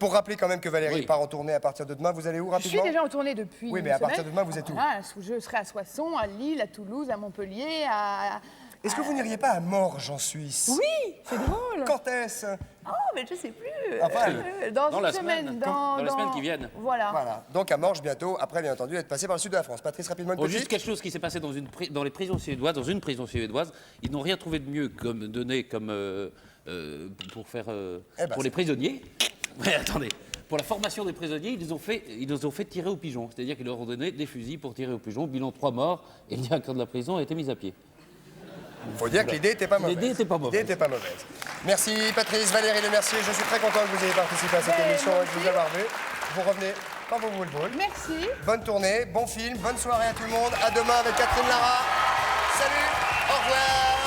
Speaker 1: Pour rappeler quand même que Valérie
Speaker 3: Oui.
Speaker 1: part en tournée à partir de demain, vous allez où
Speaker 5: Je
Speaker 1: rapidement?
Speaker 5: suis déjà en tournée depuis.
Speaker 1: Oui, mais
Speaker 5: une
Speaker 1: à partir
Speaker 5: semaine.
Speaker 1: de demain, vous êtes où?
Speaker 5: Voilà, je serai à Soissons, à Lille, à Toulouse, à Montpellier, à.
Speaker 1: Est-ce que vous n'iriez pas à Morges en Suisse?
Speaker 5: Oui, c'est drôle.
Speaker 1: Quand est-ce?
Speaker 5: Oh, mais je sais plus.
Speaker 1: Enfin,
Speaker 5: dans une
Speaker 3: la
Speaker 5: semaine.
Speaker 3: semaine.
Speaker 5: Dans
Speaker 3: Dans les semaines qui viennent.
Speaker 5: Voilà.
Speaker 1: Voilà, donc à Morges bientôt, après bien entendu, être passé par le sud de la France. Patrice, rapidement une
Speaker 3: Oh,
Speaker 1: petite.
Speaker 3: juste quelque chose qui s'est passé dans les prisons suédoises, dans une prison suédoise. Ils n'ont rien trouvé de mieux comme donné comme pour faire
Speaker 1: Eh ben,
Speaker 3: pour les prisonniers. Ouais, attendez. Pour la formation des prisonniers, ils les ont fait tirer au pigeon. C'est-à-dire qu'ils leur ont donné des fusils pour tirer au pigeon. Bilan 3 morts et le directeur de la prison a été mis à pied.
Speaker 1: Il faut dire que l'idée n'était pas mauvaise.
Speaker 3: L'idée n'était pas mauvaise.
Speaker 1: L'idée n'était pas mauvaise. Merci Patrice, Valérie Lemercier. Je suis très content que vous ayez participé à cette émission et de vous avoir vu. Vous revenez quand vous voulez.
Speaker 5: Merci.
Speaker 1: Bonne tournée, bon film, bonne soirée à tout le monde. À demain avec Catherine Lara. Salut, au revoir.